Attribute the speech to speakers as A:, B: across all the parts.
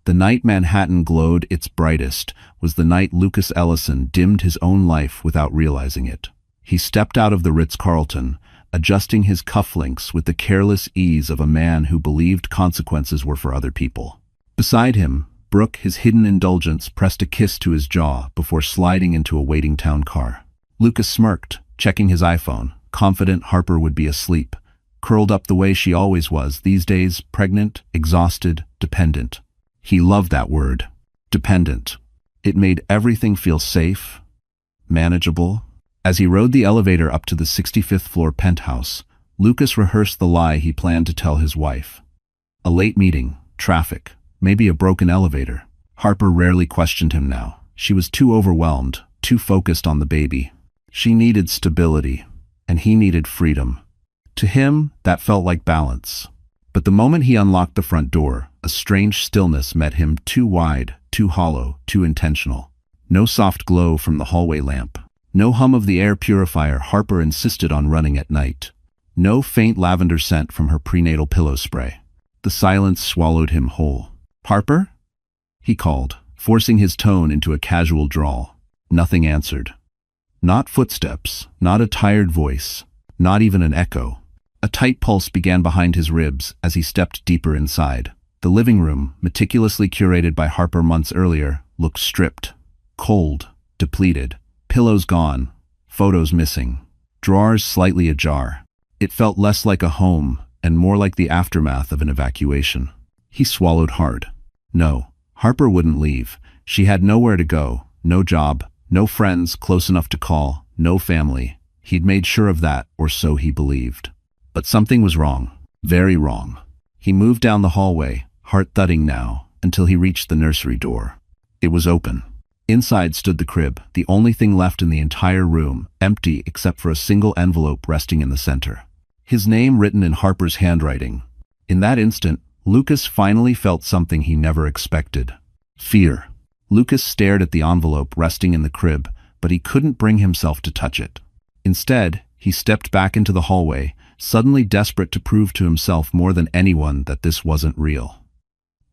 A: The night Manhattan glowed its brightest was the night Lucas Ellison dimmed his own life without realizing it. He stepped out of the Ritz-Carlton, adjusting his cufflinks with the careless ease of a man who believed consequences were for other people. Beside him, Brooke, his hidden indulgence, pressed a kiss to his jaw before sliding into a waiting town car. Lucas smirked, checking his iPhone, confident Harper would be asleep, curled up the way she always was, these days pregnant, exhausted, dependent. He loved that word, dependent. It made everything feel safe, manageable. As he rode the elevator up to the 65th floor penthouse, Lucas rehearsed the lie he planned to tell his wife. A late meeting, traffic, maybe a broken elevator. Harper rarely questioned him now. She was too overwhelmed, too focused on the baby. She needed stability, and he needed freedom. To him, that felt like balance. But the moment he unlocked the front door, a strange stillness met him, too wide, too hollow, too intentional. No soft glow from the hallway lamp. No hum of the air purifier Harper insisted on running at night. No faint lavender scent from her prenatal pillow spray. The silence swallowed him whole. "Harper?" he called, forcing his tone into a casual drawl. Nothing answered. Not footsteps, not a tired voice, not even an echo. A tight pulse began behind his ribs as he stepped deeper inside. The living room, meticulously curated by Harper months earlier, looked stripped, cold, depleted. Pillows gone, photos missing, drawers slightly ajar. It felt less like a home and more like the aftermath of an evacuation. He swallowed hard. No, Harper wouldn't leave. She had nowhere to go, no job, no friends close enough to call, no family. He'd made sure of that, or so he believed. But something was wrong, very wrong. He moved down the hallway, heart thudding now, until he reached the nursery door. It was open. Inside stood the crib, the only thing left in the entire room, empty except for a single envelope resting in the center. His name written in Harper's handwriting. In that instant, Lucas finally felt something he never expected. Fear. Lucas stared at the envelope resting in the crib, but he couldn't bring himself to touch it. Instead, he stepped back into the hallway, suddenly desperate to prove to himself more than anyone that this wasn't real.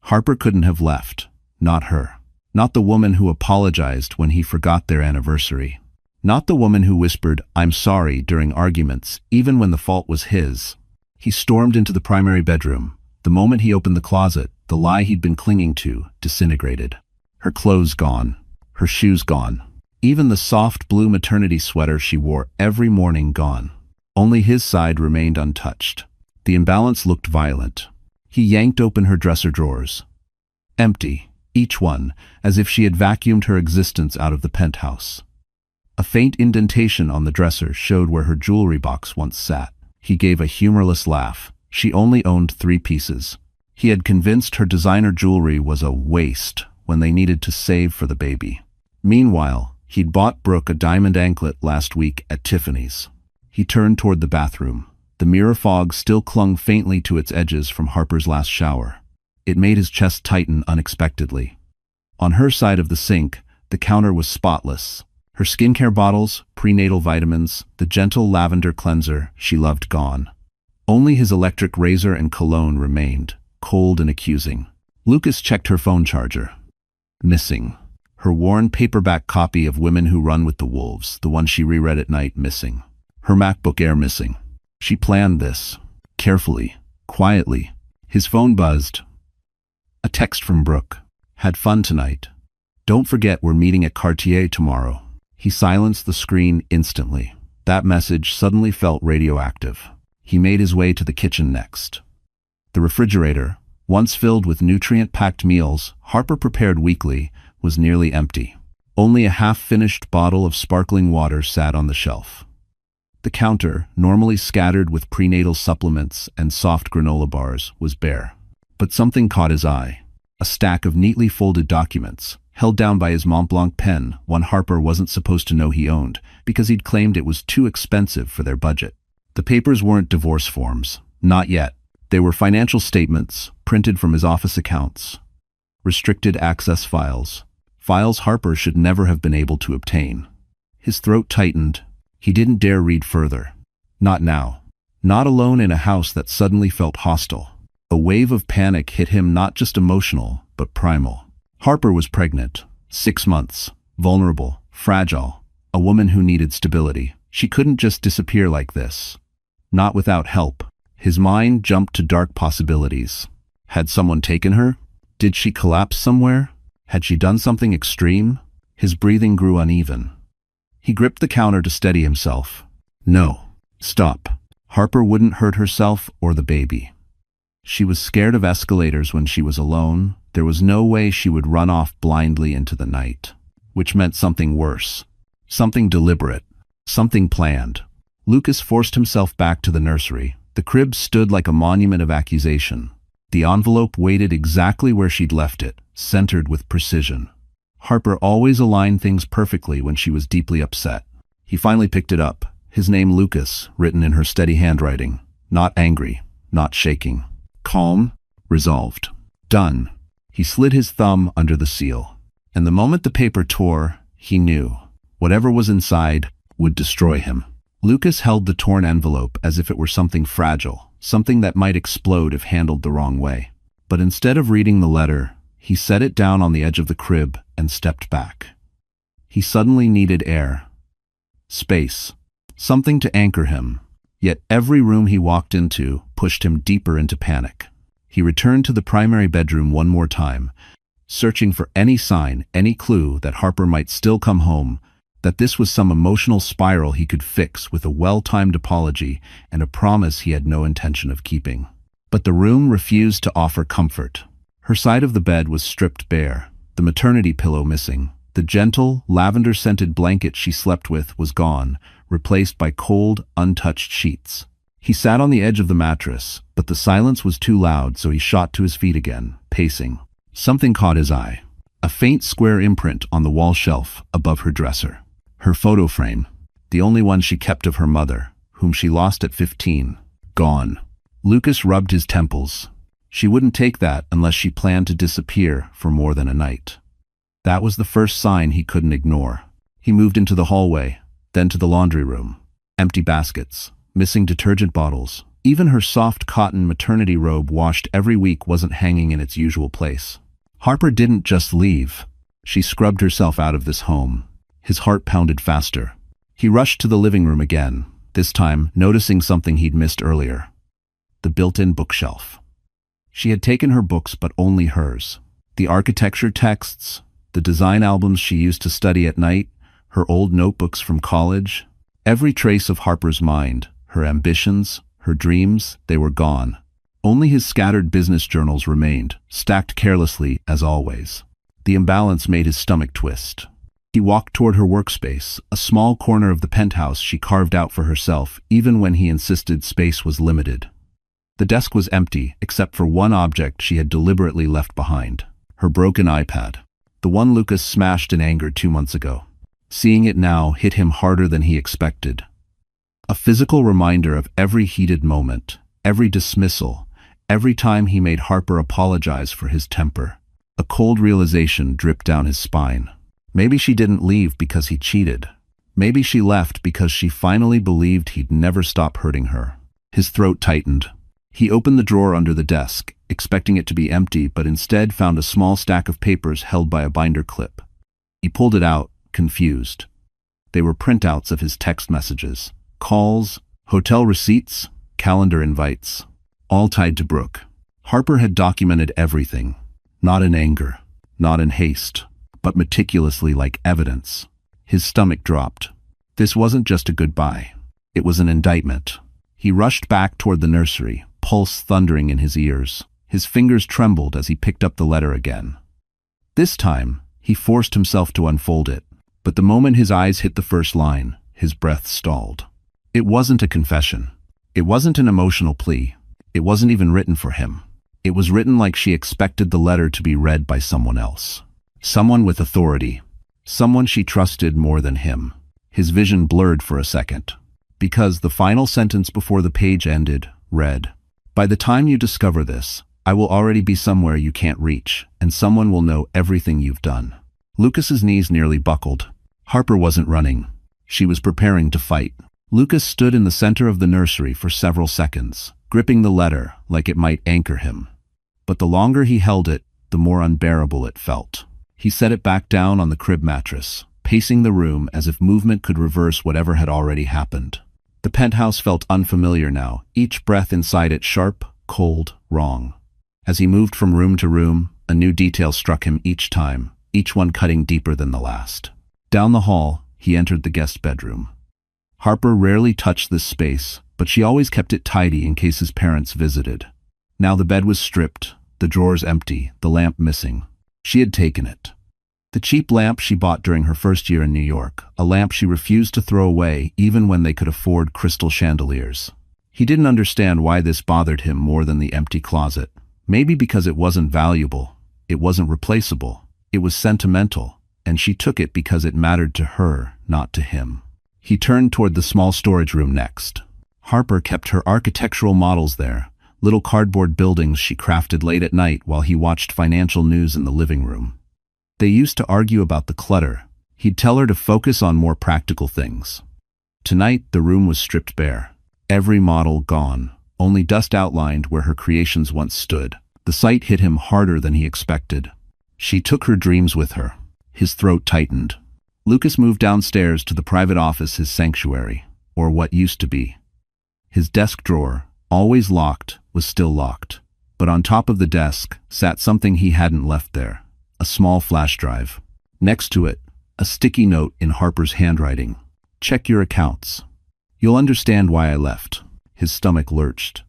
A: Harper couldn't have left, not her. Not the woman who apologized when he forgot their anniversary. Not the woman who whispered, "I'm sorry," during arguments, even when the fault was his. He stormed into the primary bedroom. The moment he opened the closet, the lie he'd been clinging to disintegrated. Her clothes gone. Her shoes gone. Even the soft blue maternity sweater she wore every morning gone. Only his side remained untouched. The imbalance looked violent. He yanked open her dresser drawers. Empty. Each one, as if she had vacuumed her existence out of the penthouse. A faint indentation on the dresser showed where her jewelry box once sat. He gave a humorless laugh. She only owned 3 pieces. He had convinced her designer jewelry was a waste when they needed to save for the baby. Meanwhile, he'd bought Brooke a diamond anklet last week at Tiffany's. He turned toward the bathroom. The mirror fog still clung faintly to its edges from Harper's last shower. It made his chest tighten unexpectedly. On her side of the sink, the counter was spotless. Her skincare bottles, prenatal vitamins, the gentle lavender cleanser she loved gone. Only his electric razor and cologne remained, cold and accusing. Lucas checked her phone charger. Missing. Her worn paperback copy of Women Who Run with the Wolves, the one she reread at night, missing. Her MacBook Air missing. She planned this. Carefully. Quietly. His phone buzzed. A text from Brooke. Had fun tonight. Don't forget we're meeting at Cartier tomorrow. He silenced the screen instantly. That message suddenly felt radioactive. He made his way to the kitchen next. The refrigerator, once filled with nutrient-packed meals Harper prepared weekly, was nearly empty. Only a half-finished bottle of sparkling water sat on the shelf. The counter, normally scattered with prenatal supplements and soft granola bars, was bare. But something caught his eye. A stack of neatly folded documents, held down by his Montblanc pen, one Harper wasn't supposed to know he owned, because he'd claimed it was too expensive for their budget. The papers weren't divorce forms. Not yet. They were financial statements, printed from his office accounts. Restricted access files. Files Harper should never have been able to obtain. His throat tightened. He didn't dare read further. Not now. Not alone in a house that suddenly felt hostile. A wave of panic hit him, not just emotional, but primal. Harper was pregnant, 6 months, vulnerable, fragile, a woman who needed stability. She couldn't just disappear like this. Not without help. His mind jumped to dark possibilities. Had someone taken her? Did she collapse somewhere? Had she done something extreme? His breathing grew uneven. He gripped the counter to steady himself. No. Stop. Harper wouldn't hurt herself or the baby. She was scared of escalators when she was alone. There was no way she would run off blindly into the night. Which meant something worse. Something deliberate. Something planned. Lucas forced himself back to the nursery. The crib stood like a monument of accusation. The envelope waited exactly where she'd left it, centered with precision. Harper always aligned things perfectly when she was deeply upset. He finally picked it up. His name Lucas, written in her steady handwriting. Not angry, not shaking. Calm, resolved. Done. He slid his thumb under the seal. And the moment the paper tore, he knew. Whatever was inside would destroy him. Lucas held the torn envelope as if it were something fragile, something that might explode if handled the wrong way. But instead of reading the letter, he set it down on the edge of the crib and stepped back. He suddenly needed air. Space. Something to anchor him. Yet every room he walked into pushed him deeper into panic. He returned to the primary bedroom one more time, searching for any sign, any clue that Harper might still come home, that this was some emotional spiral he could fix with a well-timed apology and a promise he had no intention of keeping. But the room refused to offer comfort. Her side of the bed was stripped bare, the maternity pillow missing. The gentle, lavender-scented blanket she slept with was gone, replaced by cold, untouched sheets. He sat on the edge of the mattress, but the silence was too loud, so he shot to his feet again, pacing. Something caught his eye. A faint square imprint on the wall shelf above her dresser. Her photo frame, the only one she kept of her mother, whom she lost at 15, gone. Lucas rubbed his temples. She wouldn't take that unless she planned to disappear for more than a night. That was the first sign he couldn't ignore. He moved into the hallway, then to the laundry room. Empty baskets, missing detergent bottles. Even her soft cotton maternity robe washed every week wasn't hanging in its usual place. Harper didn't just leave. She scrubbed herself out of this home. His heart pounded faster. He rushed to the living room again, this time noticing something he'd missed earlier. The built-in bookshelf. She had taken her books, but only hers. The architecture texts, the design albums she used to study at night, her old notebooks from college. Every trace of Harper's mind, her ambitions, her dreams, they were gone. Only his scattered business journals remained, stacked carelessly as always. The imbalance made his stomach twist. He walked toward her workspace, a small corner of the penthouse she carved out for herself, even when he insisted space was limited. The desk was empty, except for one object she had deliberately left behind. Her broken iPad. The one Lucas smashed in anger 2 months ago. Seeing it now hit him harder than he expected. A physical reminder of every heated moment, every dismissal, every time he made Harper apologize for his temper. A cold realization dripped down his spine. Maybe she didn't leave because he cheated. Maybe she left because she finally believed he'd never stop hurting her. His throat tightened. He opened the drawer under the desk, expecting it to be empty, but instead found a small stack of papers held by a binder clip. He pulled it out, confused. They were printouts of his text messages, calls, hotel receipts, calendar invites, all tied to Brooke. Harper had documented everything, not in anger, not in haste, but meticulously like evidence. His stomach dropped. This wasn't just a goodbye. It was an indictment. He rushed back toward the nursery, pulse thundering in his ears. His fingers trembled as he picked up the letter again. This time, he forced himself to unfold it, but the moment his eyes hit the first line, his breath stalled. It wasn't a confession. It wasn't an emotional plea. It wasn't even written for him. It was written like she expected the letter to be read by someone else. Someone with authority. Someone she trusted more than him. His vision blurred for a second, because the final sentence before the page ended read, "By the time you discover this, I will already be somewhere you can't reach, and someone will know everything you've done." Lucas's knees nearly buckled. Harper wasn't running. She was preparing to fight. Lucas stood in the center of the nursery for several seconds, gripping the letter like it might anchor him. But the longer he held it, the more unbearable it felt. He set it back down on the crib mattress, pacing the room as if movement could reverse whatever had already happened. The penthouse felt unfamiliar now, each breath inside it sharp, cold, wrong. As he moved from room to room, a new detail struck him each time, each one cutting deeper than the last. Down the hall, he entered the guest bedroom. Harper rarely touched this space, but she always kept it tidy in case his parents visited. Now the bed was stripped, the drawers empty, the lamp missing. She had taken it. The cheap lamp she bought during her first year in New York, a lamp she refused to throw away even when they could afford crystal chandeliers. He didn't understand why this bothered him more than the empty closet. Maybe because it wasn't valuable, it wasn't replaceable, it was sentimental, and she took it because it mattered to her, not to him. He turned toward the small storage room next. Harper kept her architectural models there, little cardboard buildings she crafted late at night while he watched financial news in the living room. They used to argue about the clutter. He'd tell her to focus on more practical things. Tonight, the room was stripped bare. Every model gone, only dust outlined where her creations once stood. The sight hit him harder than he expected. She took her dreams with her. His throat tightened. Lucas moved downstairs to the private office, his sanctuary, or what used to be. His desk drawer, always locked, was still locked. But on top of the desk sat something he hadn't left there. A small flash drive. Next to it, a sticky note in Harper's handwriting. Check your accounts. You'll understand why I left. His stomach lurched.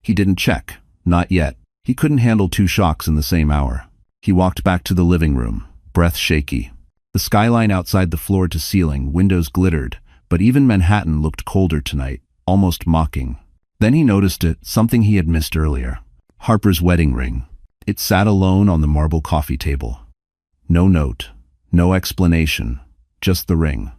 A: He didn't check. Not yet. He couldn't handle two shocks in the same hour. He walked back to the living room, breath shaky. The skyline outside the floor-to-ceiling windows glittered, but even Manhattan looked colder tonight, almost mocking. Then he noticed it, something he had missed earlier. Harper's wedding ring. It sat alone on the marble coffee table. No note, no explanation, just the ring.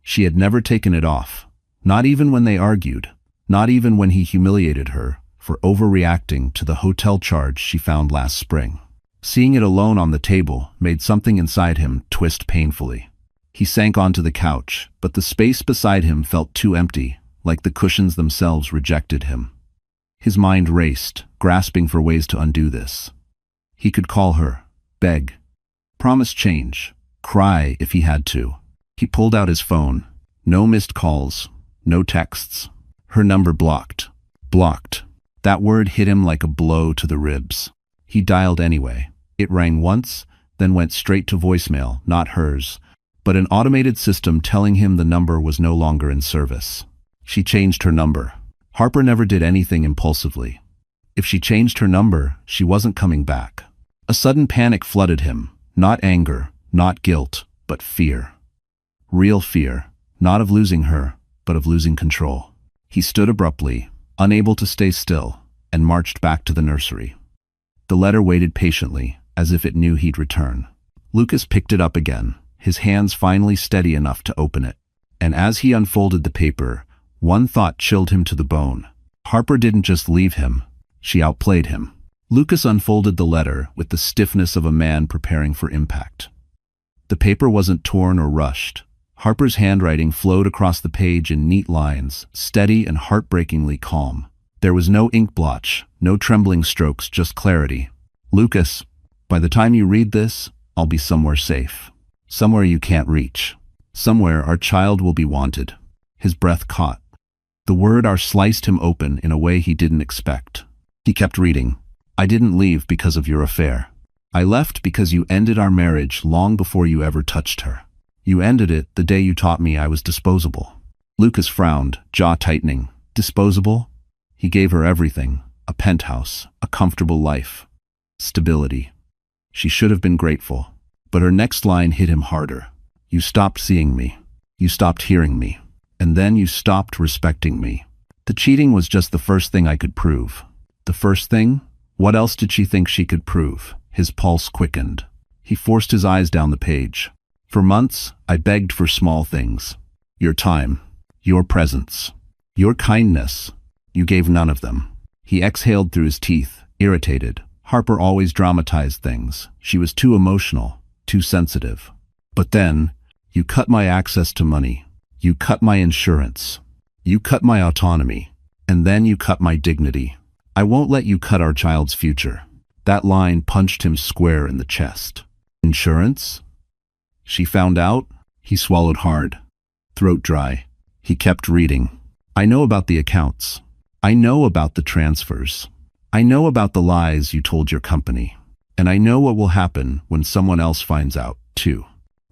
A: She had never taken it off, not even when they argued, not even when he humiliated her for overreacting to the hotel charge she found last spring. Seeing it alone on the table made something inside him twist painfully. He sank onto the couch, but the space beside him felt too empty, like the cushions themselves rejected him. His mind raced, grasping for ways to undo this. He could call her, beg, promise change, cry if he had to. He pulled out his phone. No missed calls, no texts. Her number blocked. Blocked. That word hit him like a blow to the ribs. He dialed anyway. It rang once, then went straight to voicemail, not hers, but an automated system telling him the number was no longer in service. She changed her number. Harper never did anything impulsively. If she changed her number, she wasn't coming back. A sudden panic flooded him, not anger, not guilt, but fear. Real fear, not of losing her, but of losing control. He stood abruptly, unable to stay still, and marched back to the nursery. The letter waited patiently, as if it knew he'd return. Lucas picked it up again, his hands finally steady enough to open it. And as he unfolded the paper, one thought chilled him to the bone. Harper didn't just leave him, she outplayed him. Lucas unfolded the letter with the stiffness of a man preparing for impact. The paper wasn't torn or rushed. Harper's handwriting flowed across the page in neat lines, steady and heartbreakingly calm. There was no ink blotch, no trembling strokes, just clarity. Lucas, by the time you read this, I'll be somewhere safe. Somewhere you can't reach. Somewhere our child will be wanted. His breath caught. The word "our" sliced him open in a way he didn't expect. He kept reading. I didn't leave because of your affair. I left because you ended our marriage long before you ever touched her. You ended it the day you taught me I was disposable. Lucas frowned, jaw tightening. Disposable? He gave her everything. A penthouse, a comfortable life, stability. She should have been grateful. But her next line hit him harder. You stopped seeing me. You stopped hearing me. And then you stopped respecting me. The cheating was just the first thing I could prove. The first thing? What else did she think she could prove? His pulse quickened. He forced his eyes down the page. For months, I begged for small things. Your time. Your presence. Your kindness. You gave none of them. He exhaled through his teeth, irritated. Harper always dramatized things. She was too emotional, too sensitive. But then, you cut my access to money. You cut my insurance. You cut my autonomy. And then you cut my dignity. I won't let you cut our child's future. That line punched him square in the chest. Insurance? She found out? He swallowed hard, throat dry. He kept reading. I know about the accounts. I know about the transfers. I know about the lies you told your company. And I know what will happen when someone else finds out, too.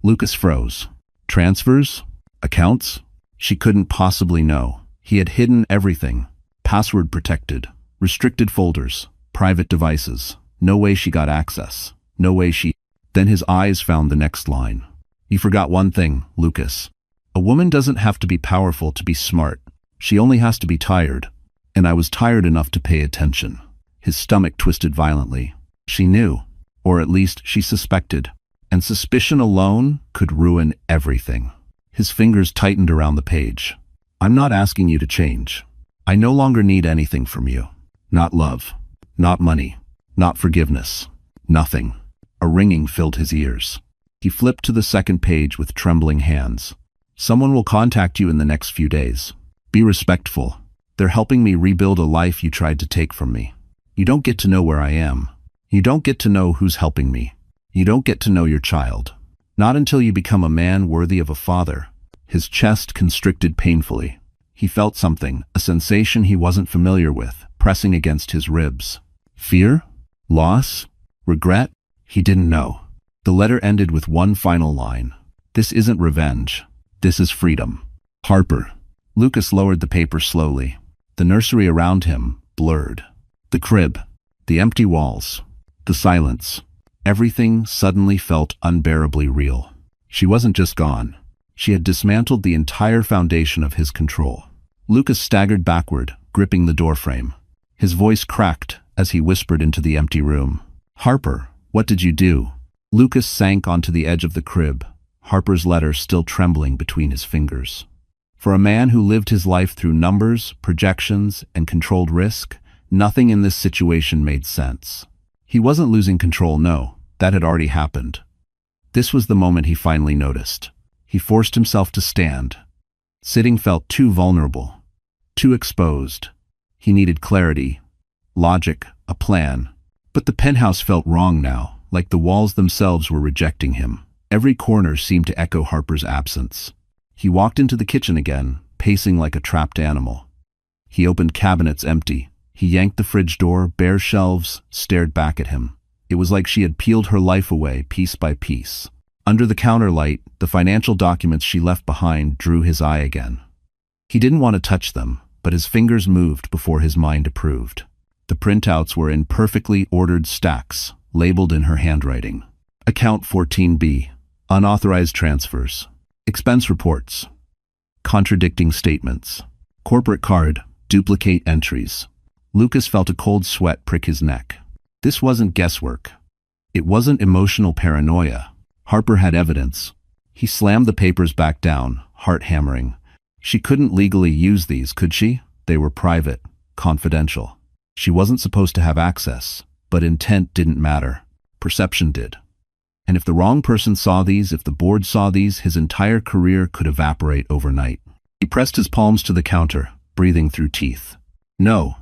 A: Lucas froze. Transfers? Accounts? She couldn't possibly know. He had hidden everything. Password protected. Restricted folders. Private devices. No way she got access. No way she... Then his eyes found the next line. You forgot one thing, Lucas. A woman doesn't have to be powerful to be smart. She only has to be tired. And I was tired enough to pay attention. His stomach twisted violently. She knew, or at least she suspected, and suspicion alone could ruin everything. His fingers tightened around the page. I'm not asking you to change. I no longer need anything from you. Not love, not money, not forgiveness, nothing. A ringing filled his ears. He flipped to the second page with trembling hands. Someone will contact you in the next few days. Be respectful. They're helping me rebuild a life you tried to take from me. You don't get to know where I am. You don't get to know who's helping me. You don't get to know your child. Not until you become a man worthy of a father. His chest constricted painfully. He felt something, a sensation he wasn't familiar with, pressing against his ribs. Fear? Loss? Regret? He didn't know. The letter ended with one final line. This isn't revenge. This is freedom. Harper. Lucas lowered the paper slowly. The nursery around him blurred. The crib. The empty walls. The silence. Everything suddenly felt unbearably real. She wasn't just gone. She had dismantled the entire foundation of his control. Lucas staggered backward, gripping the doorframe. His voice cracked as he whispered into the empty room. Harper, what did you do? Lucas sank onto the edge of the crib, Harper's letter still trembling between his fingers. For a man who lived his life through numbers, projections, and controlled risk, nothing in this situation made sense. He wasn't losing control, no. That had already happened. This was the moment he finally noticed. He forced himself to stand. Sitting felt too vulnerable, too exposed. He needed clarity, logic, a plan. But the penthouse felt wrong now, like the walls themselves were rejecting him. Every corner seemed to echo Harper's absence. He walked into the kitchen again, pacing like a trapped animal. He opened cabinets empty. He yanked the fridge door, bare shelves, stared back at him. It was like she had peeled her life away piece by piece. Under the counter light, the financial documents she left behind drew his eye again. He didn't want to touch them, but his fingers moved before his mind approved. The printouts were in perfectly ordered stacks, labeled in her handwriting. Account 14B, unauthorized transfers, expense reports, contradicting statements, corporate card, duplicate entries. Lucas felt a cold sweat prick his neck. This wasn't guesswork. It wasn't emotional paranoia. Harper had evidence. He slammed the papers back down, heart hammering. She couldn't legally use these, could she? They were private, confidential. She wasn't supposed to have access, but intent didn't matter. Perception did. And if the wrong person saw these, if the board saw these, his entire career could evaporate overnight. He pressed his palms to the counter, breathing through teeth. No,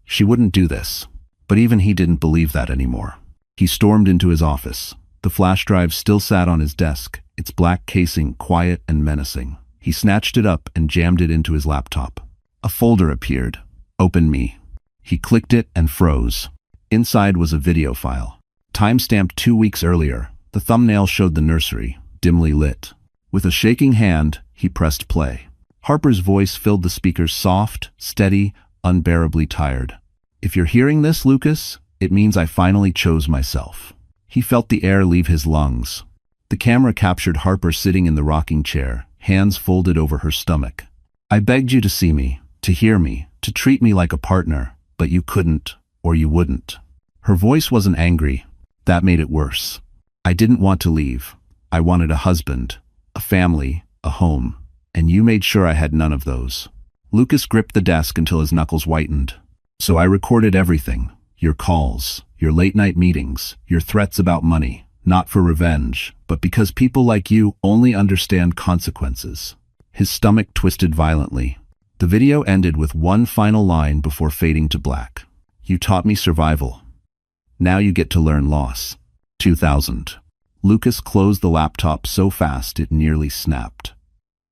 A: she wouldn't do this. But even he didn't believe that anymore. He stormed into his office. The flash drive still sat on his desk, its black casing quiet and menacing. He snatched it up and jammed it into his laptop. A folder appeared. Open me. He clicked it and froze. Inside was a video file. Time-stamped 2 weeks earlier, the thumbnail showed the nursery, dimly lit. With a shaking hand, he pressed play. Harper's voice filled the speakers soft, steady, unbearably tired. If you're hearing this, Lucas, it means I finally chose myself. He felt the air leave his lungs. The camera captured Harper sitting in the rocking chair, hands folded over her stomach. I begged you to see me, to hear me, to treat me like a partner, but you couldn't, or you wouldn't. Her voice wasn't angry. That made it worse. I didn't want to leave. I wanted a husband, a family, a home, and you made sure I had none of those. Lucas gripped the desk until his knuckles whitened. So I recorded everything. Your calls, your late-night meetings, your threats about money, not for revenge, but because people like you only understand consequences. His stomach twisted violently. The video ended with one final line before fading to black. You taught me survival. Now you get to learn loss. 2000. Lucas closed the laptop so fast it nearly snapped.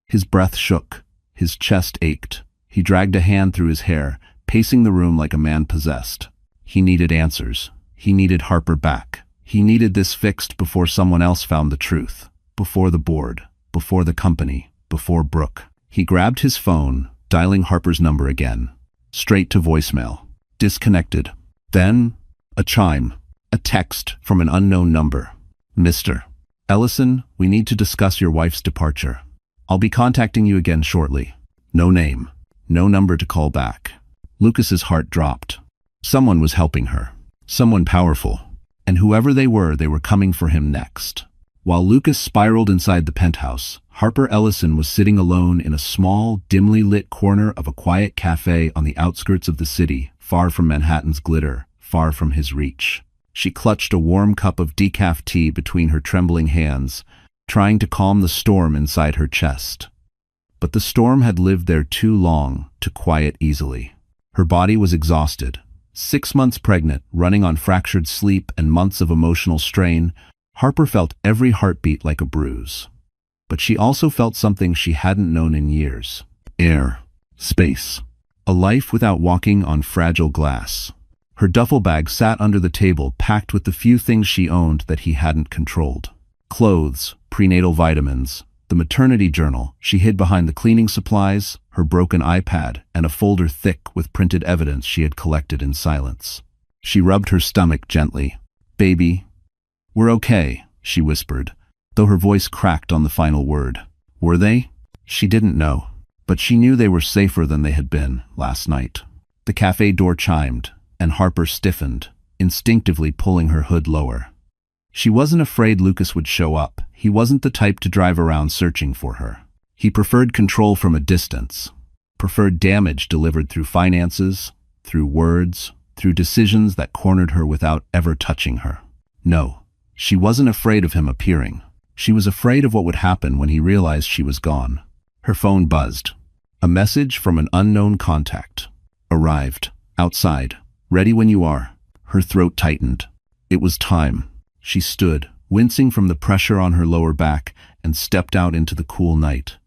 A: His breath shook. His chest ached. He dragged a hand through his hair, pacing the room like a man possessed. He needed answers. He needed Harper back. He needed this fixed before someone else found the truth. Before the board. Before the company. Before Brooke. He grabbed his phone, dialing Harper's number again. Straight to voicemail. Disconnected. Then, a chime. A text from an unknown number. Mr. Ellison, we need to discuss your wife's departure. I'll be contacting you again shortly. No name. No number to call back. Lucas's heart dropped. Someone was helping her. Someone powerful. And whoever they were coming for him next. While Lucas spiraled inside the penthouse, Harper Ellison was sitting alone in a small, dimly lit corner of a quiet cafe on the outskirts of the city, far from Manhattan's glitter, far from his reach. She clutched a warm cup of decaf tea between her trembling hands, trying to calm the storm inside her chest. But the storm had lived there too long to quiet easily. Her body was exhausted. 6 months pregnant, running on fractured sleep and months of emotional strain, Harper felt every heartbeat like a bruise. But she also felt something she hadn't known in years. Air. Space. A life without walking on fragile glass. Her duffel bag sat under the table, packed with the few things she owned that he hadn't controlled. Clothes, prenatal vitamins, the maternity journal she hid behind the cleaning supplies, her broken iPad, and a folder thick with printed evidence she had collected in silence. She rubbed her stomach gently. "Baby, we're okay," she whispered, though her voice cracked on the final word. Were they? She didn't know, but she knew they were safer than they had been last night. The cafe door chimed, and Harper stiffened, instinctively pulling her hood lower. She wasn't afraid Lucas would show up. He wasn't the type to drive around searching for her. He preferred control from a distance, preferred damage delivered through finances, through words, through decisions that cornered her without ever touching her. No, she wasn't afraid of him appearing. She was afraid of what would happen when he realized she was gone. Her phone buzzed. A message from an unknown contact. Arrived. Outside. Ready when you are. Her throat tightened. It was time. She stood, wincing from the pressure on her lower back, and stepped out into the cool night.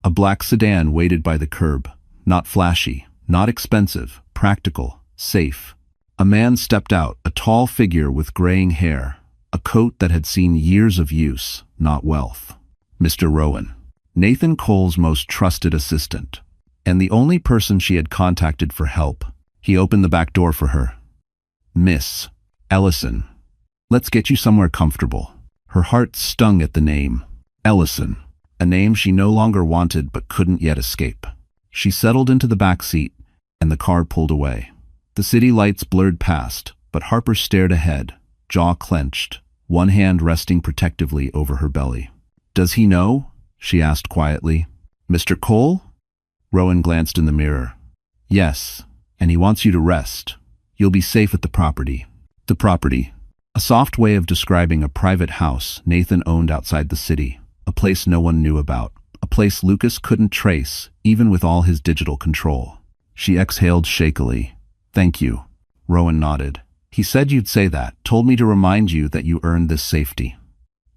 A: A black sedan waited by the curb. Not flashy, not expensive, practical, safe. A man stepped out, a tall figure with graying hair, a coat that had seen years of use, not wealth. Mr. Rowan. Nathan Cole's most trusted assistant, and the only person she had contacted for help. He opened the back door for her. "Miss Ellison, let's get you somewhere comfortable." Her heart stung at the name. Ellison, a name she no longer wanted but couldn't yet escape. She settled into the back seat, and the car pulled away. The city lights blurred past, but Harper stared ahead, jaw clenched, one hand resting protectively over her belly. "Does he know?" she asked quietly. "Mr. Cole?" Rowan glanced in the mirror. "Yes, and he wants you to rest. You'll be safe at the property." The property. A soft way of describing a private house Nathan owned outside the city, a place no one knew about, a place Lucas couldn't trace, even with all his digital control. She exhaled shakily. "Thank you." Rowan nodded. "He said you'd say that, told me to remind you that you earned this safety.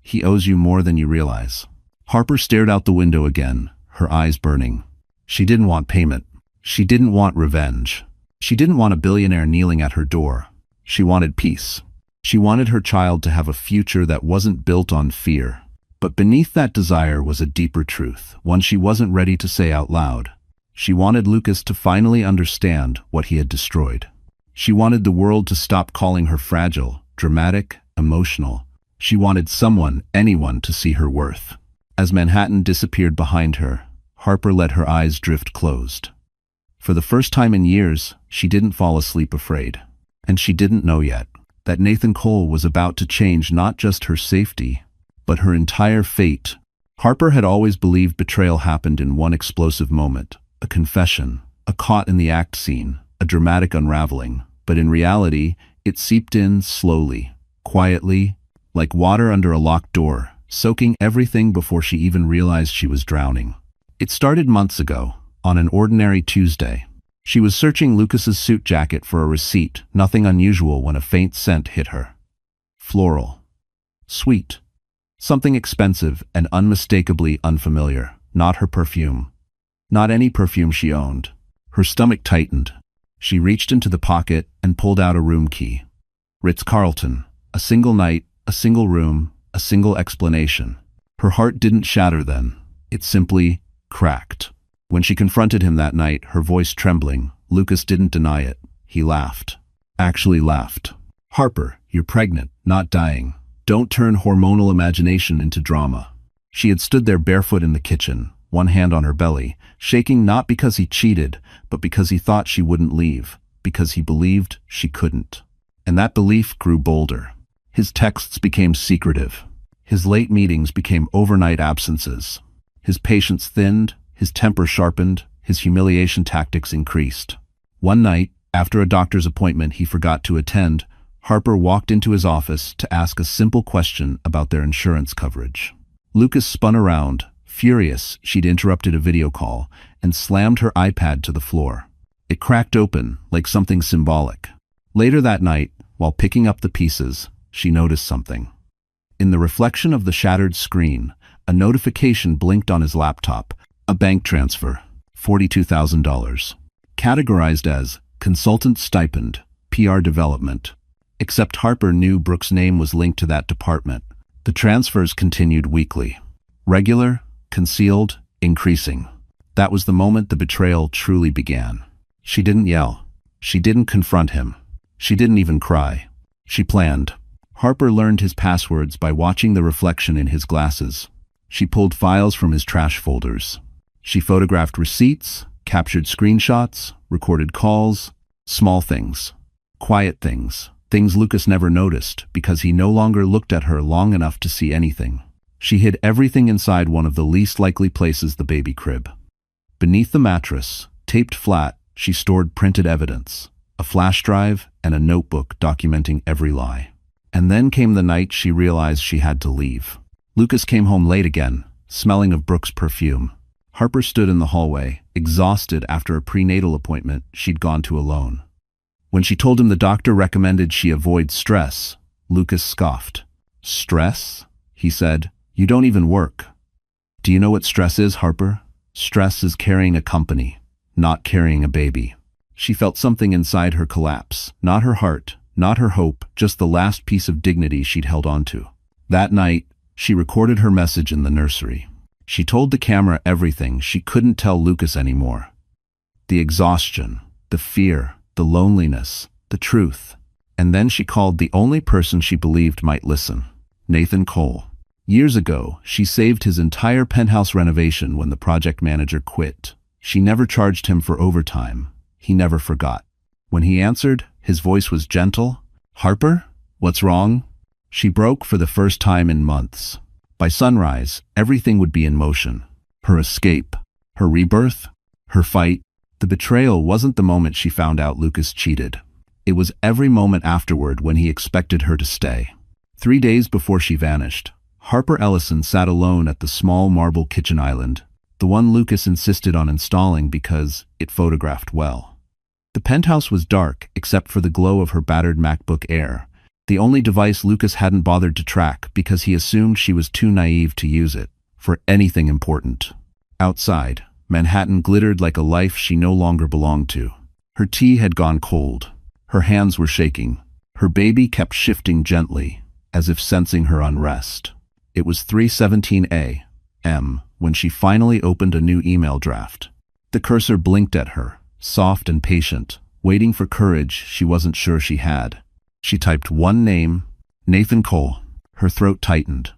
A: He owes you more than you realize." Harper stared out the window again, her eyes burning. She didn't want payment. She didn't want revenge. She didn't want a billionaire kneeling at her door. She wanted peace. She wanted her child to have a future that wasn't built on fear. But beneath that desire was a deeper truth, one she wasn't ready to say out loud. She wanted Lucas to finally understand what he had destroyed. She wanted the world to stop calling her fragile, dramatic, emotional. She wanted someone, anyone, to see her worth. As Manhattan disappeared behind her, Harper let her eyes drift closed. For the first time in years, she didn't fall asleep afraid. And she didn't know yet that Nathan Cole was about to change not just her safety, but her entire fate. Harper had always believed betrayal happened in one explosive moment, a confession, a caught in the act scene, a dramatic unraveling. But in reality, it seeped in slowly, quietly, like water under a locked door, soaking everything before she even realized she was drowning. It started months ago, on an ordinary Tuesday. She was searching Lucas's suit jacket for a receipt, nothing unusual when a faint scent hit her. Floral. Sweet. Something expensive and unmistakably unfamiliar. Not her perfume. Not any perfume she owned. Her stomach tightened. She reached into the pocket and pulled out a room key. Ritz-Carlton. A single night, a single room, a single explanation. Her heart didn't shatter then. It simply cracked. When she confronted him that night, her voice trembling, Lucas didn't deny it. He laughed. Actually laughed. "Harper, you're pregnant, not dying. Don't turn hormonal imagination into drama." She had stood there barefoot in the kitchen, one hand on her belly, shaking not because he cheated, but because he thought she wouldn't leave, because he believed she couldn't. And that belief grew bolder. His texts became secretive. His late meetings became overnight absences. His patience thinned, his temper sharpened, his humiliation tactics increased. One night, after a doctor's appointment he forgot to attend, Harper walked into his office to ask a simple question about their insurance coverage. Lucas spun around, furious she'd interrupted a video call, and slammed her iPad to the floor. It cracked open, like something symbolic. Later that night, while picking up the pieces, she noticed something. In the reflection of the shattered screen, a notification blinked on his laptop. A bank transfer, $42,000. Categorized as consultant stipend, PR development. Except Harper knew Brooke's name was linked to that department. The transfers continued weekly. Regular, concealed, increasing. That was the moment the betrayal truly began. She didn't yell. She didn't confront him. She didn't even cry. She planned. Harper learned his passwords by watching the reflection in his glasses. She pulled files from his trash folders. She photographed receipts, captured screenshots, recorded calls, small things, quiet things, things Lucas never noticed because he no longer looked at her long enough to see anything. She hid everything inside one of the least likely places, the baby crib. Beneath the mattress, taped flat, she stored printed evidence, a flash drive and a notebook documenting every lie. And then came the night she realized she had to leave. Lucas came home late again, smelling of Brooke's perfume. Harper stood in the hallway, exhausted after a prenatal appointment she'd gone to alone. When she told him the doctor recommended she avoid stress, Lucas scoffed. "Stress?" he said. "You don't even work." "Do you know what stress is, Harper? Stress is carrying a company, not carrying a baby." She felt something inside her collapse, not her heart, not her hope, just the last piece of dignity she'd held onto. That night, she recorded her message in the nursery. She told the camera everything she couldn't tell Lucas anymore. The exhaustion, the fear, the loneliness, the truth. And then she called the only person she believed might listen, Nathan Cole. Years ago, she saved his entire penthouse renovation when the project manager quit. She never charged him for overtime. He never forgot. When he answered, his voice was gentle. "Harper, what's wrong?" She broke for the first time in months. By sunrise, everything would be in motion. Her escape, her rebirth, her fight. The betrayal wasn't the moment she found out Lucas cheated. It was every moment afterward when he expected her to stay. 3 days before she vanished, Harper Ellison sat alone at the small marble kitchen island, the one Lucas insisted on installing because it photographed well. The penthouse was dark except for the glow of her battered MacBook Air, the only device Lucas hadn't bothered to track because he assumed she was too naive to use it for anything important. Outside, Manhattan glittered like a life she no longer belonged to. Her tea had gone cold. Her hands were shaking. Her baby kept shifting gently, as if sensing her unrest. It was 3:17 a.m. when she finally opened a new email draft. The cursor blinked at her, soft and patient, waiting for courage she wasn't sure she had. She typed one name, Nathan Cole. Her throat tightened.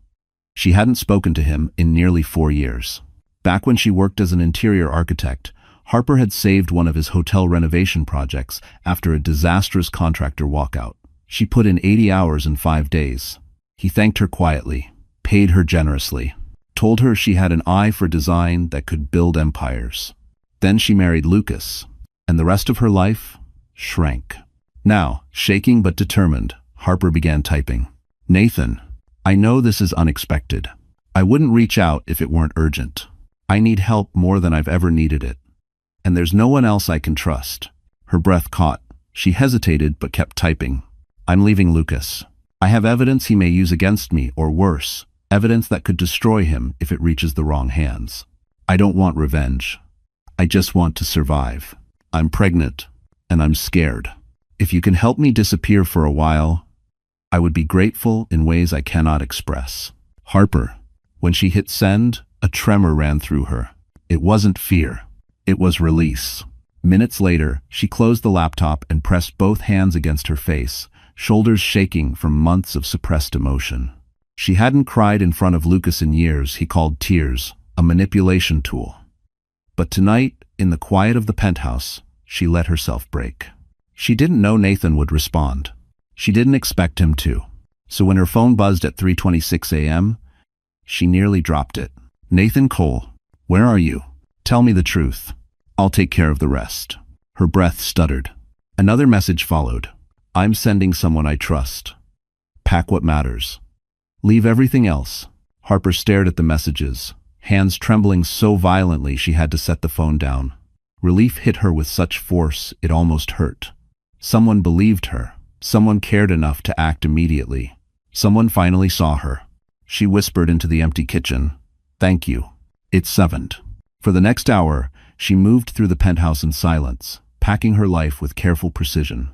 A: She hadn't spoken to him in nearly 4 years. Back when she worked as an interior architect, Harper had saved one of his hotel renovation projects after a disastrous contractor walkout. She put in 80 hours in 5 days. He thanked her quietly, paid her generously, told her she had an eye for design that could build empires. Then she married Lucas, and the rest of her life shrank. Now, shaking but determined, Harper began typing. "Nathan, I know this is unexpected. I wouldn't reach out if it weren't urgent. I need help more than I've ever needed it. And there's no one else I can trust. Her breath caught. She hesitated but kept typing. I'm leaving Lucas. I have evidence he may use against me, or worse, evidence that could destroy him if it reaches the wrong hands. I don't want revenge. I just want to survive. I'm pregnant, and I'm scared. If you can help me disappear for a while, I would be grateful in ways I cannot express. Harper. When she hit send, a tremor ran through her. It wasn't fear. It was release. Minutes later, she closed the laptop and pressed both hands against her face, shoulders shaking from months of suppressed emotion. She hadn't cried in front of Lucas in years. He called tears a manipulation tool. But tonight, in the quiet of the penthouse, she let herself break. She didn't know Nathan would respond. She didn't expect him to. So when her phone buzzed at 3:26 a.m., she nearly dropped it. Nathan Cole, where are you? Tell me the truth. I'll take care of the rest. Her breath stuttered. Another message followed. I'm sending someone I trust. Pack what matters. Leave everything else. Harper stared at the messages, hands trembling so violently she had to set the phone down. Relief hit her with such force it almost hurt. Someone believed her. Someone cared enough to act immediately. Someone finally saw her. She whispered into the empty kitchen, "Thank you." It sevened. For the next hour, she moved through the penthouse in silence, packing her life with careful precision.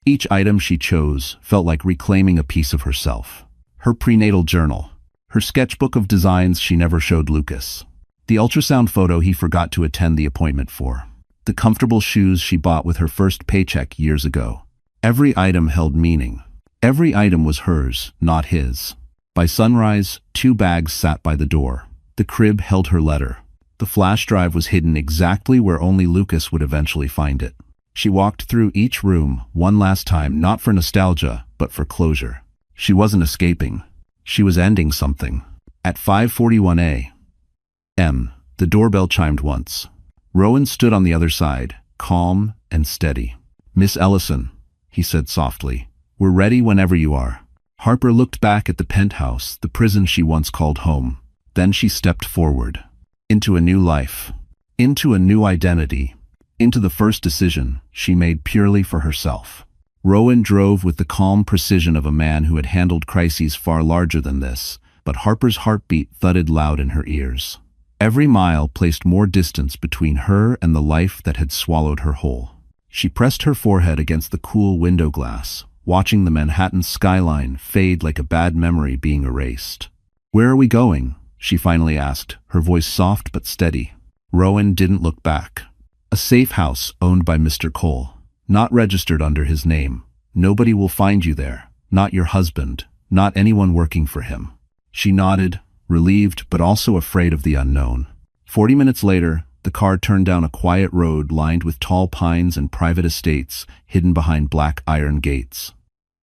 A: Each item she chose felt like reclaiming a piece of herself. Her prenatal journal, her sketchbook of designs she never showed Lucas, the ultrasound photo he forgot to attend the appointment for, the comfortable shoes she bought with her first paycheck years ago. Every item held meaning. Every item was hers, not his. By sunrise, 2 bags sat by the door. The crib held her letter. The flash drive was hidden exactly where only Lucas would eventually find it. She walked through each room one last time, not for nostalgia, but for closure. She wasn't escaping. She was ending something. At 5:41 a.m., the doorbell chimed once. Rowan stood on the other side, calm and steady. "Miss Ellison," he said softly, "we're ready whenever you are." Harper looked back at the penthouse, the prison she once called home. Then she stepped forward. Into a new life. Into a new identity. Into the first decision she made purely for herself. Rowan drove with the calm precision of a man who had handled crises far larger than this, but Harper's heartbeat thudded loud in her ears. Every mile placed more distance between her and the life that had swallowed her whole. She pressed her forehead against the cool window glass, watching the Manhattan skyline fade like a bad memory being erased. "Where are we going?" she finally asked, her voice soft but steady. Rowan didn't look back. "A safe house owned by Mr. Cole, not registered under his name. Nobody will find you there, not your husband, not anyone working for him." She nodded, relieved but also afraid of the unknown. 40 minutes later, the car turned down a quiet road lined with tall pines and private estates hidden behind black iron gates.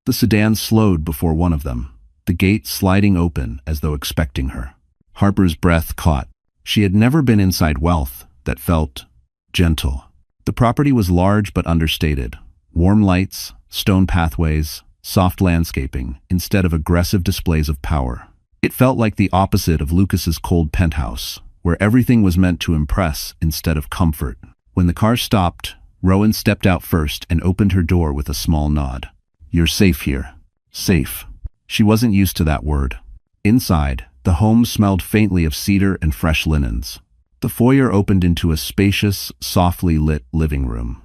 A: The sedan slowed before one of them, the gate sliding open as though expecting her. Harper's breath caught. She had never been inside wealth that felt gentle. The property was large but understated. Warm lights, stone pathways, soft landscaping, instead of aggressive displays of power. It felt like the opposite of Lucas's cold penthouse, where everything was meant to impress instead of comfort. When the car stopped, Rowan stepped out first and opened her door with a small nod. "You're safe here." Safe. She wasn't used to that word. Inside, the home smelled faintly of cedar and fresh linens. The foyer opened into a spacious, softly lit living room.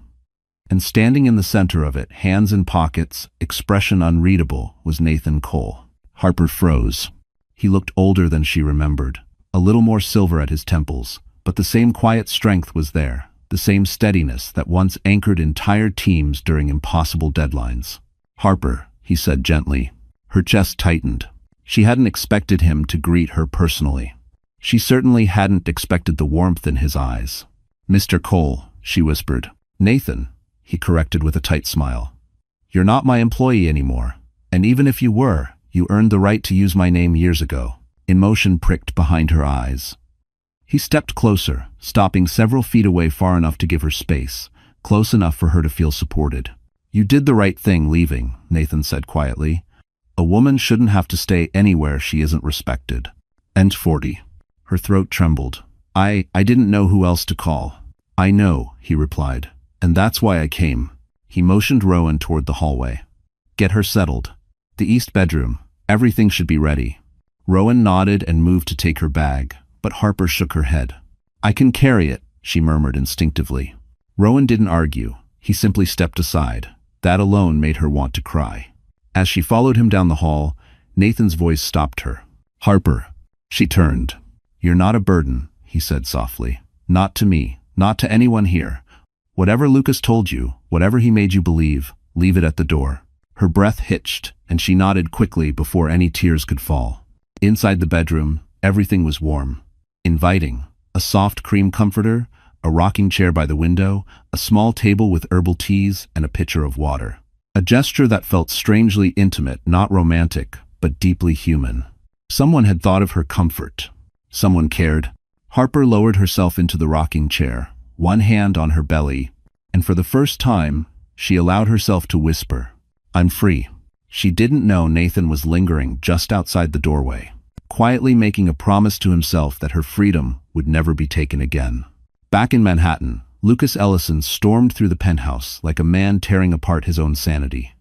A: And standing in the center of it, hands in pockets, expression unreadable, was Nathan Cole. Harper froze. He looked older than she remembered, a little more silver at his temples, but the same quiet strength was there, the same steadiness that once anchored entire teams during impossible deadlines. "Harper," he said gently. Her chest tightened. She hadn't expected him to greet her personally. She certainly hadn't expected the warmth in his eyes. "Mr. Cole," she whispered. "Nathan," he corrected with a tight smile. "You're not my employee anymore, and even if you were, you earned the right to use my name years ago." Emotion pricked behind her eyes. He stepped closer, stopping several feet away, far enough to give her space, close enough for her to feel supported. "You did the right thing leaving," Nathan said quietly. "A woman shouldn't have to stay anywhere she isn't respected." And 40. Her throat trembled. I didn't know who else to call. "I know," he replied, "and that's why I came." He motioned Rowan toward the hallway. "Get her settled. The east bedroom. Everything should be ready." Rowan nodded and moved to take her bag, but Harper shook her head. "I can carry it," she murmured instinctively. Rowan didn't argue. He simply stepped aside. That alone made her want to cry. As she followed him down the hall, Nathan's voice stopped her. "Harper." She turned. "You're not a burden," he said softly. "Not to me, not to anyone here. Whatever Lucas told you, whatever he made you believe, leave it at the door." Her breath hitched, and she nodded quickly before any tears could fall. Inside the bedroom, everything was warm, inviting. A soft cream comforter, a rocking chair by the window, a small table with herbal teas, and a pitcher of water. A gesture that felt strangely intimate, not romantic, but deeply human. Someone had thought of her comfort. Someone cared. Harper lowered herself into the rocking chair, one hand on her belly, and for the first time, she allowed herself to whisper, "I'm free." She didn't know Nathan was lingering just outside the doorway, quietly making a promise to himself that her freedom would never be taken again. Back in Manhattan, Lucas Ellison stormed through the penthouse like a man tearing apart his own sanity.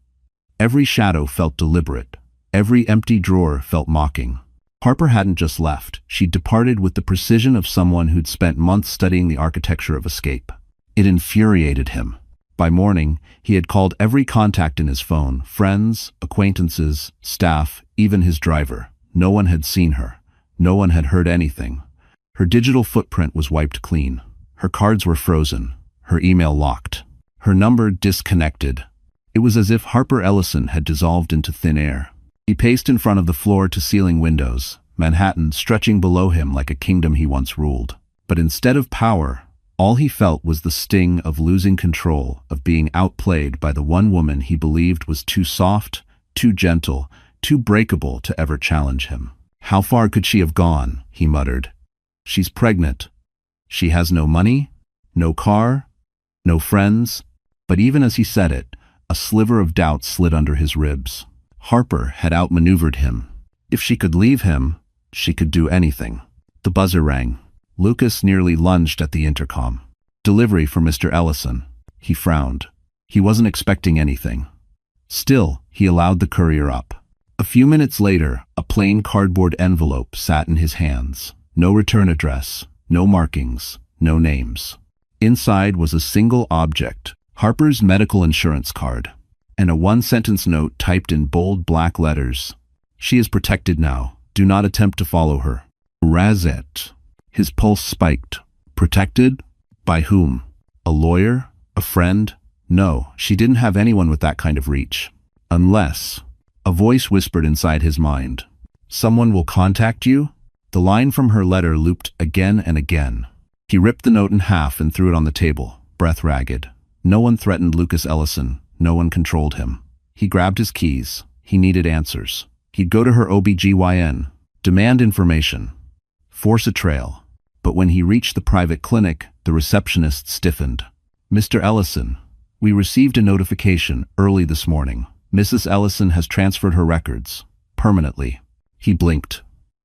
A: Every shadow felt deliberate. Every empty drawer felt mocking. Harper hadn't just left. She'd departed with the precision of someone who'd spent months studying the architecture of escape. It infuriated him. By morning, he had called every contact in his phone, friends, acquaintances, staff, even his driver. No one had seen her. No one had heard anything. Her digital footprint was wiped clean. Her cards were frozen. Her email locked. Her number disconnected. It was as if Harper Ellison had dissolved into thin air. He paced in front of the floor-to-ceiling windows, Manhattan stretching below him like a kingdom he once ruled. But instead of power, all he felt was the sting of losing control, of being outplayed by the one woman he believed was too soft, too gentle, too breakable to ever challenge him. How far could she have gone? He muttered. She's pregnant. She has no money, no car, no friends. But even as he said it, a sliver of doubt slid under his ribs. Harper had outmaneuvered him. If she could leave him, she could do anything. The buzzer rang. Lucas nearly lunged at the intercom. "Delivery for Mr. Ellison." He frowned. He wasn't expecting anything. Still, he allowed the courier up. A few minutes later, a plain cardboard envelope sat in his hands. No return address, no markings, no names. Inside was a single object, Harper's medical insurance card, and a one-sentence note typed in bold black letters. "She is protected now. Do not attempt to follow her. Razet." His pulse spiked. Protected? By whom? A lawyer? A friend? No, she didn't have anyone with that kind of reach. Unless... A voice whispered inside his mind. "Someone will contact you?" The line from her letter looped again and again. He ripped the note in half and threw it on the table, breath ragged. No one threatened Lucas Ellison. No one controlled him. He grabbed his keys. He needed answers. He'd go to her OB/GYN, demand information, force a trail. But when he reached the private clinic, the receptionist stiffened. "Mr. Ellison, we received a notification early this morning. Mrs. Ellison has transferred her records. Permanently." He blinked.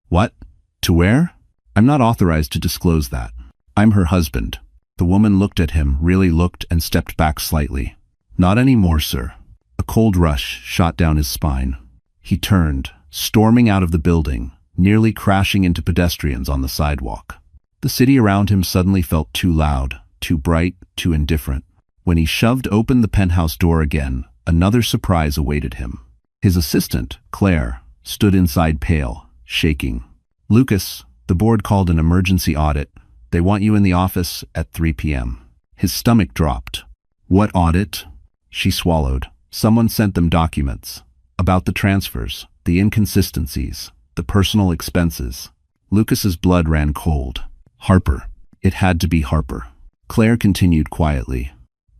A: "What? To where?" "I'm not authorized to disclose that. I'm her husband." The woman looked at him, really looked, and stepped back slightly. "Not anymore, sir." A cold rush shot down his spine. He turned, storming out of the building, nearly crashing into pedestrians on the sidewalk. The city around him suddenly felt too loud, too bright, too indifferent. When he shoved open the penthouse door again, another surprise awaited him. His assistant, Claire, stood inside pale, shaking. "Lucas, the board called an emergency audit. They want you in the office at 3 p.m. His stomach dropped. "What audit?" She swallowed. Someone sent them documents. About the transfers, the inconsistencies, the personal expenses. Lucas's blood ran cold. Harper. It had to be Harper. Claire continued quietly.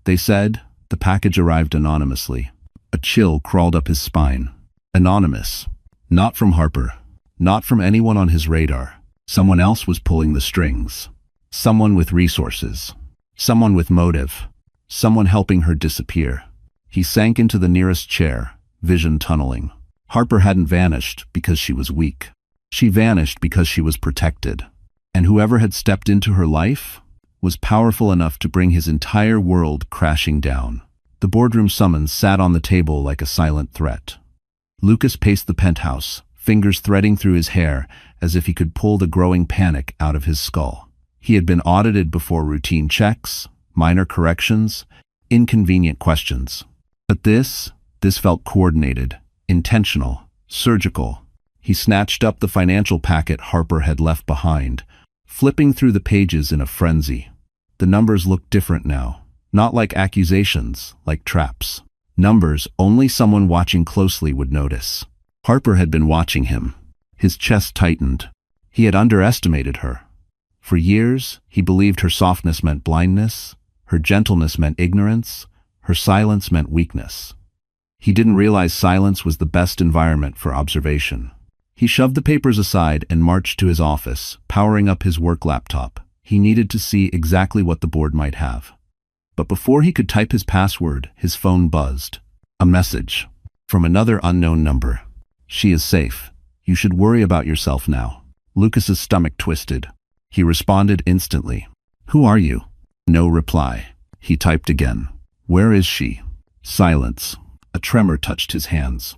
A: "They said..." The package arrived anonymously. A chill crawled up his spine. Anonymous. Not from Harper. Not from anyone on his radar. Someone else was pulling the strings. Someone with resources. Someone with motive. Someone helping her disappear. He sank into the nearest chair, vision tunneling. Harper hadn't vanished because she was weak. She vanished because she was protected. And whoever had stepped into her life? was powerful enough to bring his entire world crashing down. The boardroom summons sat on the table like a silent threat. Lucas paced the penthouse, fingers threading through his hair as if he could pull the growing panic out of his skull. He had been audited before routine checks, minor corrections, inconvenient questions. But this felt coordinated, intentional, surgical. He snatched up the financial packet Harper had left behind, flipping through the pages in a frenzy. The numbers looked different now, not like accusations, like traps. Numbers only someone watching closely would notice. Harper had been watching him. His chest tightened. He had underestimated her. For years, he believed her softness meant blindness, her gentleness meant ignorance, her silence meant weakness. He didn't realize silence was the best environment for observation. He shoved the papers aside and marched to his office, powering up his work laptop. He needed to see exactly what the board might have. But before he could type his password, his phone buzzed. A message from another unknown number. "She is safe. You should worry about yourself now." Lucas's stomach twisted. He responded instantly. "Who are you?" No reply. He typed again. "Where is she?" Silence. A tremor touched his hands.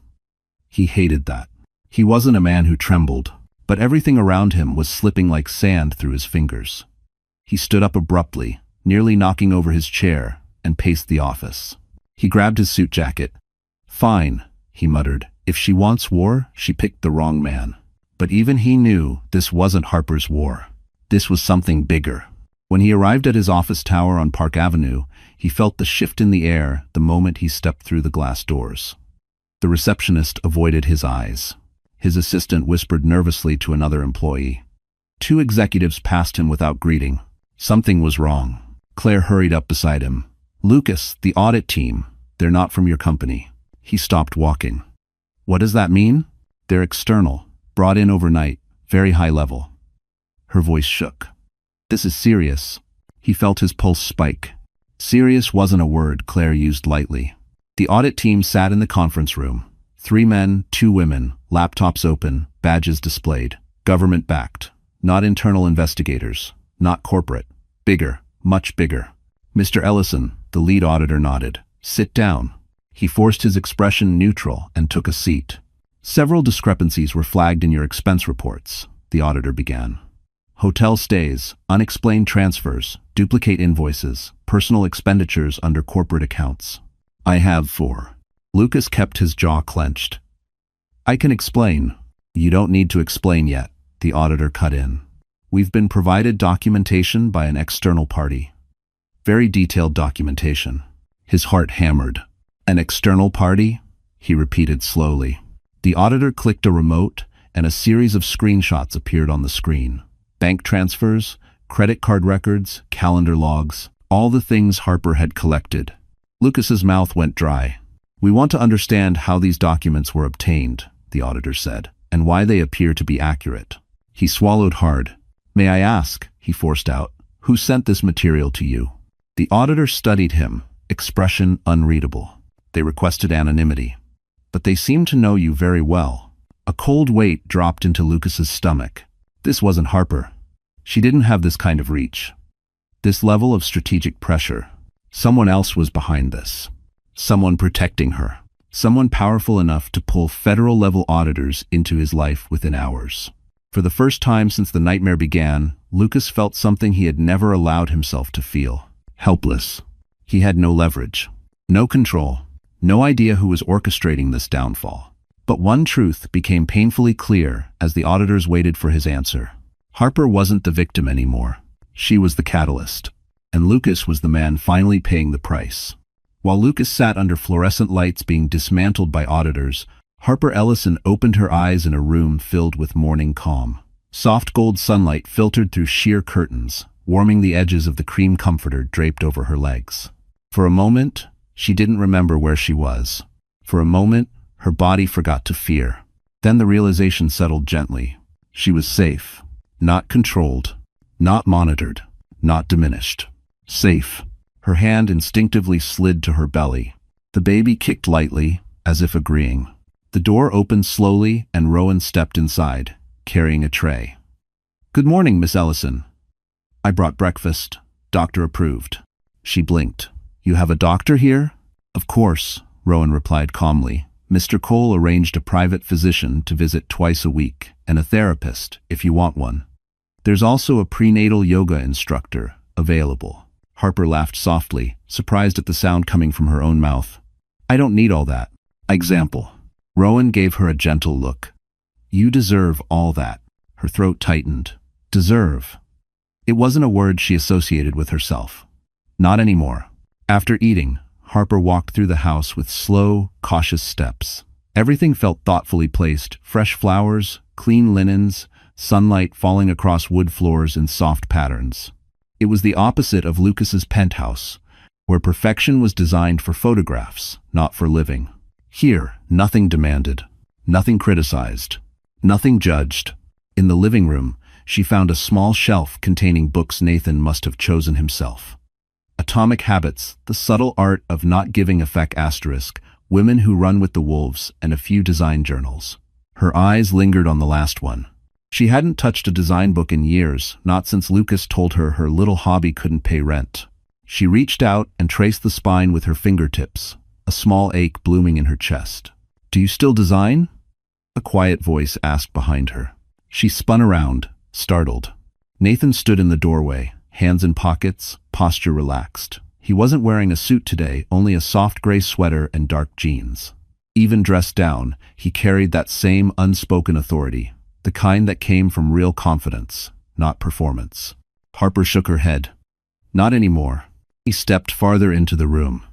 A: He hated that. He wasn't a man who trembled, but everything around him was slipping like sand through his fingers. He stood up abruptly, nearly knocking over his chair, and paced the office. He grabbed his suit jacket. "Fine," he muttered. "If she wants war, she picked the wrong man." But even he knew this wasn't Harper's war. This was something bigger. When he arrived at his office tower on Park Avenue, he felt the shift in the air the moment he stepped through the glass doors. The receptionist avoided his eyes. His assistant whispered nervously to another employee. 2 executives passed him without greeting. Something was wrong. Claire hurried up beside him. "Lucas, the audit team. They're not from your company." He stopped walking. "What does that mean?" "They're external, brought in overnight, very high level." Her voice shook. "This is serious." He felt his pulse spike. Serious wasn't a word Claire used lightly. The audit team sat in the conference room. 3 men, 2 women, laptops open, badges displayed. Government-backed. Not internal investigators. Not corporate. Bigger. Much bigger. Mr. Ellison, the lead auditor, nodded. "Sit down." He forced his expression neutral and took a seat. "Several discrepancies were flagged in your expense reports," the auditor began. "Hotel stays, unexplained transfers, duplicate invoices, personal expenditures under corporate accounts. I have 4. Lucas kept his jaw clenched. "I can explain." "You don't need to explain yet," the auditor cut in. "We've been provided documentation by an external party. Very detailed documentation." His heart hammered. "An external party?" he repeated slowly. The auditor clicked a remote, and a series of screenshots appeared on the screen. Bank transfers, credit card records, calendar logs, all the things Harper had collected. Lucas's mouth went dry. "We want to understand how these documents were obtained," the auditor said, "and why they appear to be accurate." He swallowed hard. "May I ask," he forced out, "who sent this material to you?" The auditor studied him, expression unreadable. "They requested anonymity. But they seem to know you very well." A cold weight dropped into Lucas's stomach. This wasn't Harper. She didn't have this kind of reach. This level of strategic pressure. Someone else was behind this. Someone protecting her. Someone powerful enough to pull federal-level auditors into his life within hours. For the first time since the nightmare began, Lucas felt something he had never allowed himself to feel. Helpless. He had no leverage. No control. No idea who was orchestrating this downfall. But one truth became painfully clear as the auditors waited for his answer. Harper wasn't the victim anymore. She was the catalyst. And Lucas was the man finally paying the price. While Lucas sat under fluorescent lights being dismantled by auditors, Harper Ellison opened her eyes in a room filled with morning calm. Soft gold sunlight filtered through sheer curtains, warming the edges of the cream comforter draped over her legs. For a moment, she didn't remember where she was. For a moment, her body forgot to fear. Then the realization settled gently. She was safe. Not controlled. Not monitored. Not diminished. Safe. Her hand instinctively slid to her belly. The baby kicked lightly, as if agreeing. The door opened slowly and Rowan stepped inside, carrying a tray. "Good morning, Miss Ellison." "I brought breakfast." Doctor approved. She blinked. You have a doctor here? Of course, Rowan replied calmly. Mr. Cole arranged a private physician to visit twice a week, and a therapist, if you want one. There's also a prenatal yoga instructor available. Harper laughed softly, surprised at the sound coming from her own mouth. I don't need all that. Example. Rowan gave her a gentle look. You deserve all that. Her throat tightened. Deserve. It wasn't a word she associated with herself. Not anymore. After eating, Harper walked through the house with slow, cautious steps. Everything felt thoughtfully placed: fresh flowers, clean linens, sunlight falling across wood floors in soft patterns. It was the opposite of Lucas's penthouse, where perfection was designed for photographs, not for living. Here, nothing demanded, nothing criticized, nothing judged. In the living room, she found a small shelf containing books Nathan must have chosen himself. Atomic Habits, The Subtle Art of Not Giving a Feck *, Women Who Run with the Wolves, and a few design journals. Her eyes lingered on the last one. She hadn't touched a design book in years, not since Lucas told her her little hobby couldn't pay rent. She reached out and traced the spine with her fingertips, a small ache blooming in her chest. Do you still design? A quiet voice asked behind her. She spun around, startled. Nathan stood in the doorway, hands in pockets, posture relaxed. He wasn't wearing a suit today, only a soft gray sweater and dark jeans. Even dressed down, he carried that same unspoken authority, the kind that came from real confidence, not performance. Harper shook her head. Not anymore. He stepped farther into the room.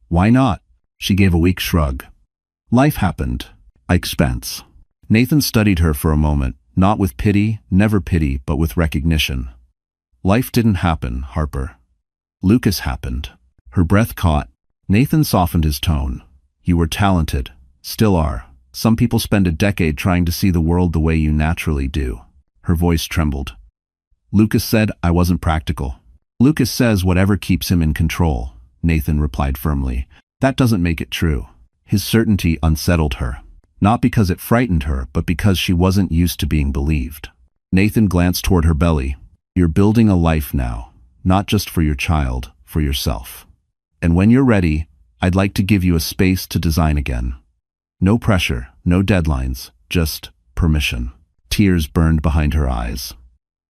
A: Why not? She gave a weak shrug. Life happened. Expense. Nathan studied her for a moment, not with pity, never pity, but with recognition. Life didn't happen, Harper. Lucas happened. Her breath caught. Nathan softened his tone. You were talented. Still are. Some people spend a decade trying to see the world the way you naturally do. Her voice trembled. Lucas said I wasn't practical. Lucas says whatever keeps him in control, Nathan replied firmly. That doesn't make it true. His certainty unsettled her. Not because it frightened her, but because she wasn't used to being believed. Nathan glanced toward her belly. You're building a life now, not just for your child, for yourself. And when you're ready, I'd like to give you a space to design again. No pressure, no deadlines, just permission. Tears burned behind her eyes.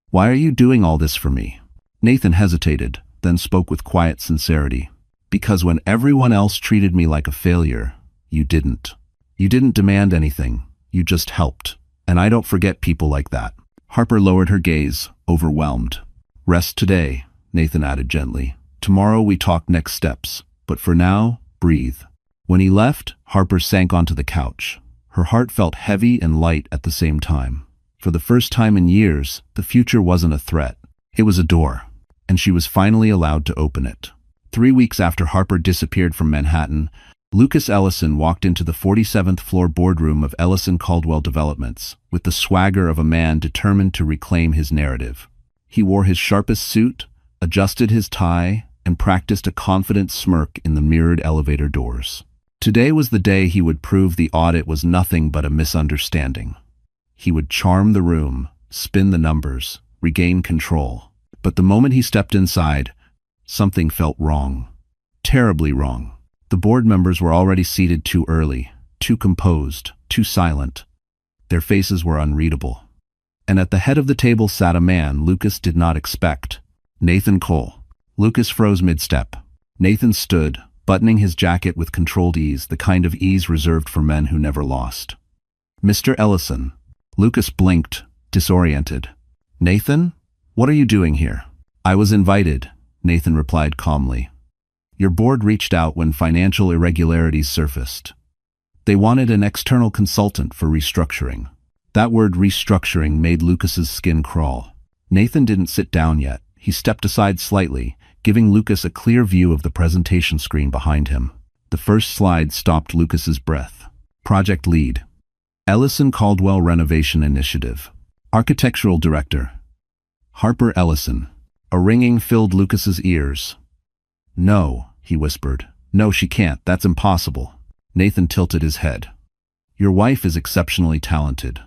A: Why are you doing all this for me? Nathan hesitated, then spoke with quiet sincerity. Because when everyone else treated me like a failure, you didn't. You didn't demand anything, you just helped. And I don't forget people like that. Harper lowered her gaze, overwhelmed. Rest today, Nathan added gently. Tomorrow we talk next steps, but for now, breathe. When he left, Harper sank onto the couch. Her heart felt heavy and light at the same time. For the first time in years, the future wasn't a threat. It was a door, and she was finally allowed to open it. 3 weeks after Harper disappeared from Manhattan, Lucas Ellison walked into the 47th floor boardroom of Ellison Caldwell Developments with the swagger of a man determined to reclaim his narrative. He wore his sharpest suit, adjusted his tie, and practiced a confident smirk in the mirrored elevator doors. Today was the day he would prove the audit was nothing but a misunderstanding. He would charm the room, spin the numbers, regain control. But the moment he stepped inside, something felt wrong. Terribly wrong. The board members were already seated too early, too composed, too silent. Their faces were unreadable. And at the head of the table sat a man Lucas did not expect. Nathan Cole. Lucas froze mid-step. Nathan stood, buttoning his jacket with controlled ease, the kind of ease reserved for men who never lost. Mr. Ellison. Lucas blinked, disoriented. Nathan? What are you doing here? I was invited, Nathan replied calmly. Your board reached out when financial irregularities surfaced. They wanted an external consultant for restructuring. That word restructuring made Lucas's skin crawl. Nathan didn't sit down yet. He stepped aside slightly, giving Lucas a clear view of the presentation screen behind him. The first slide stopped Lucas's breath. Project Lead. Ellison Caldwell Renovation Initiative. Architectural Director. Harper Ellison. A ringing filled Lucas's ears. No, he whispered. No, she can't. That's impossible. Nathan tilted his head. Your wife is exceptionally talented.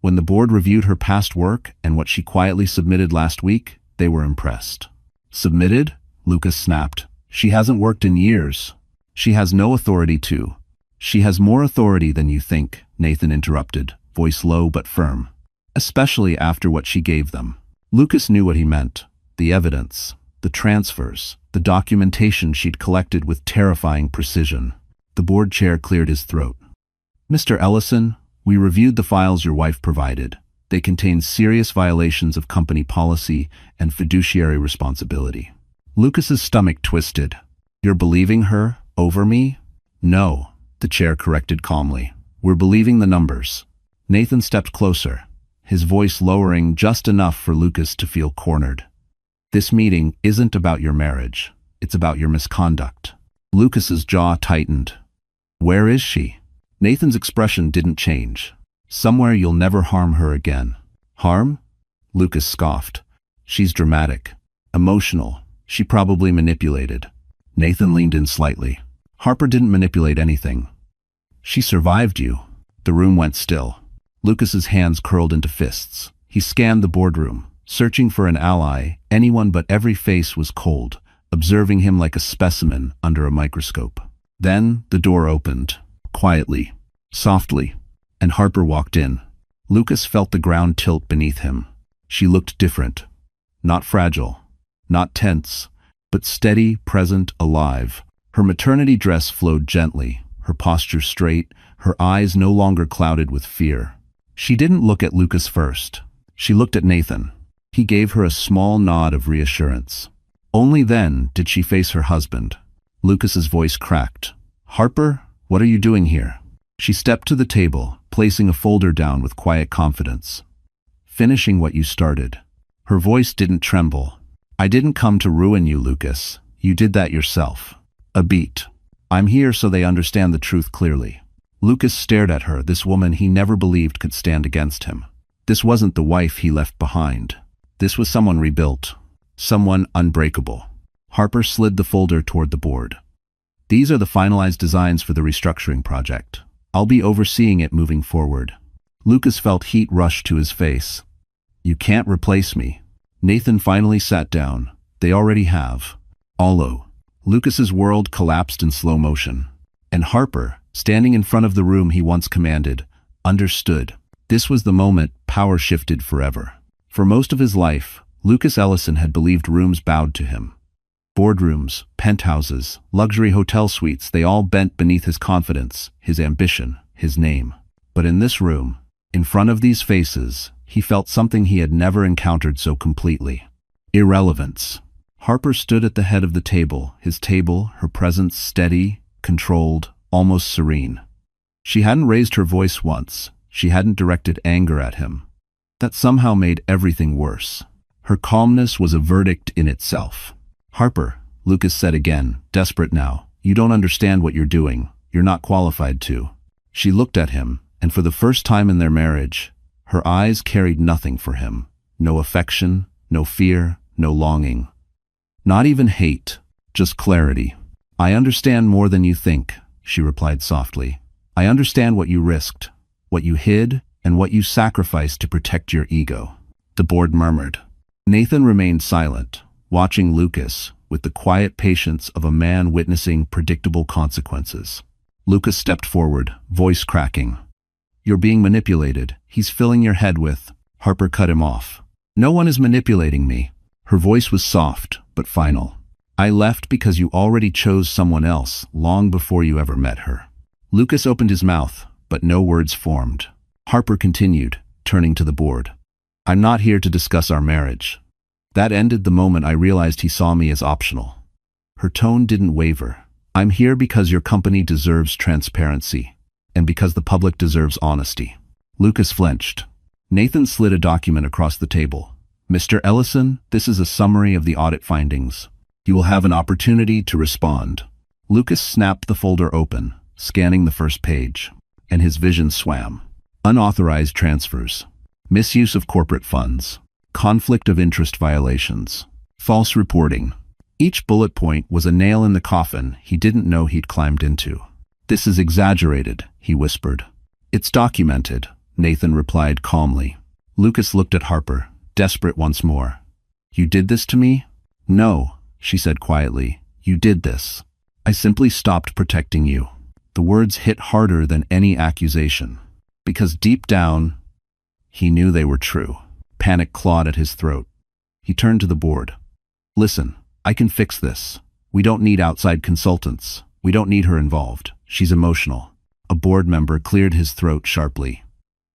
A: When the board reviewed her past work and what she quietly submitted last week, they were impressed. Submitted? Lucas snapped. She hasn't worked in years. She has no authority to. She has more authority than you think, Nathan interrupted, voice low but firm. Especially after what she gave them. Lucas knew what he meant. The evidence, the transfers, the documentation she'd collected with terrifying precision. The board chair cleared his throat. Mr. Ellison, we reviewed the files your wife provided. They contain serious violations of company policy and fiduciary responsibility. Lucas's stomach twisted. You're believing her over me? No, the chair corrected calmly. We're believing the numbers. Nathan stepped closer, his voice lowering just enough for Lucas to feel cornered. This meeting isn't about your marriage. It's about your misconduct. Lucas's jaw tightened. Where is she? Nathan's expression didn't change. Somewhere you'll never harm her again. Harm? Lucas scoffed. She's dramatic, emotional. She probably manipulated. Nathan leaned in slightly. Harper didn't manipulate anything. She survived you. The room went still. Lucas's hands curled into fists. He scanned the boardroom, searching for an ally, anyone but every face was cold, observing him like a specimen under a microscope. Then the door opened, quietly, softly, and Harper walked in. Lucas felt the ground tilt beneath him. She looked different. Not fragile, not tense, but steady, present, alive. Her maternity dress flowed gently, her posture straight, her eyes no longer clouded with fear. She didn't look at Lucas first. She looked at Nathan. He gave her a small nod of reassurance. Only then did she face her husband. Lucas's voice cracked. Harper, what are you doing here? She stepped to the table, placing a folder down with quiet confidence. Finishing what you started. Her voice didn't tremble. I didn't come to ruin you, Lucas. You did that yourself. A beat. I'm here so they understand the truth clearly. Lucas stared at her, this woman he never believed could stand against him. This wasn't the wife he left behind. This was someone rebuilt. Someone unbreakable. Harper slid the folder toward the board. These are the finalized designs for the restructuring project. I'll be overseeing it moving forward. Lucas felt heat rush to his face. You can't replace me. Nathan finally sat down. They already have. Allo. Lucas's world collapsed in slow motion. And Harper, standing in front of the room he once commanded, understood. This was the moment power shifted forever. For most of his life, Lucas Ellison had believed rooms bowed to him. Boardrooms, penthouses, luxury hotel suites, they all bent beneath his confidence, his ambition, his name. But in this room, in front of these faces, he felt something he had never encountered so completely. Irrelevance. Harper stood at the head of the table, her presence steady, controlled, almost serene. She hadn't raised her voice once. She hadn't directed anger at him. That somehow made everything worse. Her calmness was a verdict in itself. Harper, Lucas said again, desperate now, you don't understand what you're doing. You're not qualified to. She looked at him, and for the first time in their marriage, her eyes carried nothing for him. No affection, no fear, no longing. Not even hate, just clarity. I understand more than you think, she replied softly. I understand what you risked, what you hid, and what you sacrificed to protect your ego. The board murmured. Nathan remained silent, watching Lucas with the quiet patience of a man witnessing predictable consequences. Lucas stepped forward, voice cracking. You're being manipulated. He's filling your head with. Harper cut him off. No one is manipulating me. Her voice was soft, but final. I left because you already chose someone else long before you ever met her. Lucas opened his mouth, but no words formed. Harper continued, turning to the board. I'm not here to discuss our marriage. That ended the moment I realized he saw me as optional. Her tone didn't waver. I'm here because your company deserves transparency, and because the public deserves honesty. Lucas flinched. Nathan slid a document across the table. Mr. Ellison, this is a summary of the audit findings. You will have an opportunity to respond. Lucas snapped the folder open, scanning the first page, and his vision swam. Unauthorized transfers, misuse of corporate funds, conflict of interest violations, false reporting. Each bullet point was a nail in the coffin he didn't know he'd climbed into. This is exaggerated, he whispered. It's documented, Nathan replied calmly. Lucas looked at Harper, desperate once more. You did this to me? No, she said quietly. You did this. I simply stopped protecting you. The words hit harder than any accusation. Because deep down, he knew they were true. Panic clawed at his throat. He turned to the board. Listen, I can fix this. We don't need outside consultants. We don't need her involved. She's emotional. A board member cleared his throat sharply.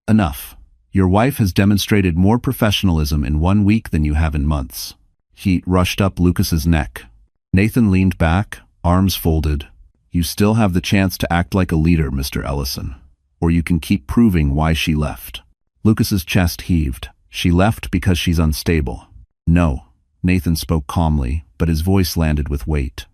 A: Enough. Your wife has demonstrated more professionalism in 1 week than you have in months. Heat rushed up Lucas's neck. Nathan leaned back, arms folded. You still have the chance to act like a leader, Mr. Ellison. Or you can keep proving why she left. Lucas's chest heaved. She left because she's unstable. No, Nathan spoke calmly, but his voice landed with weight.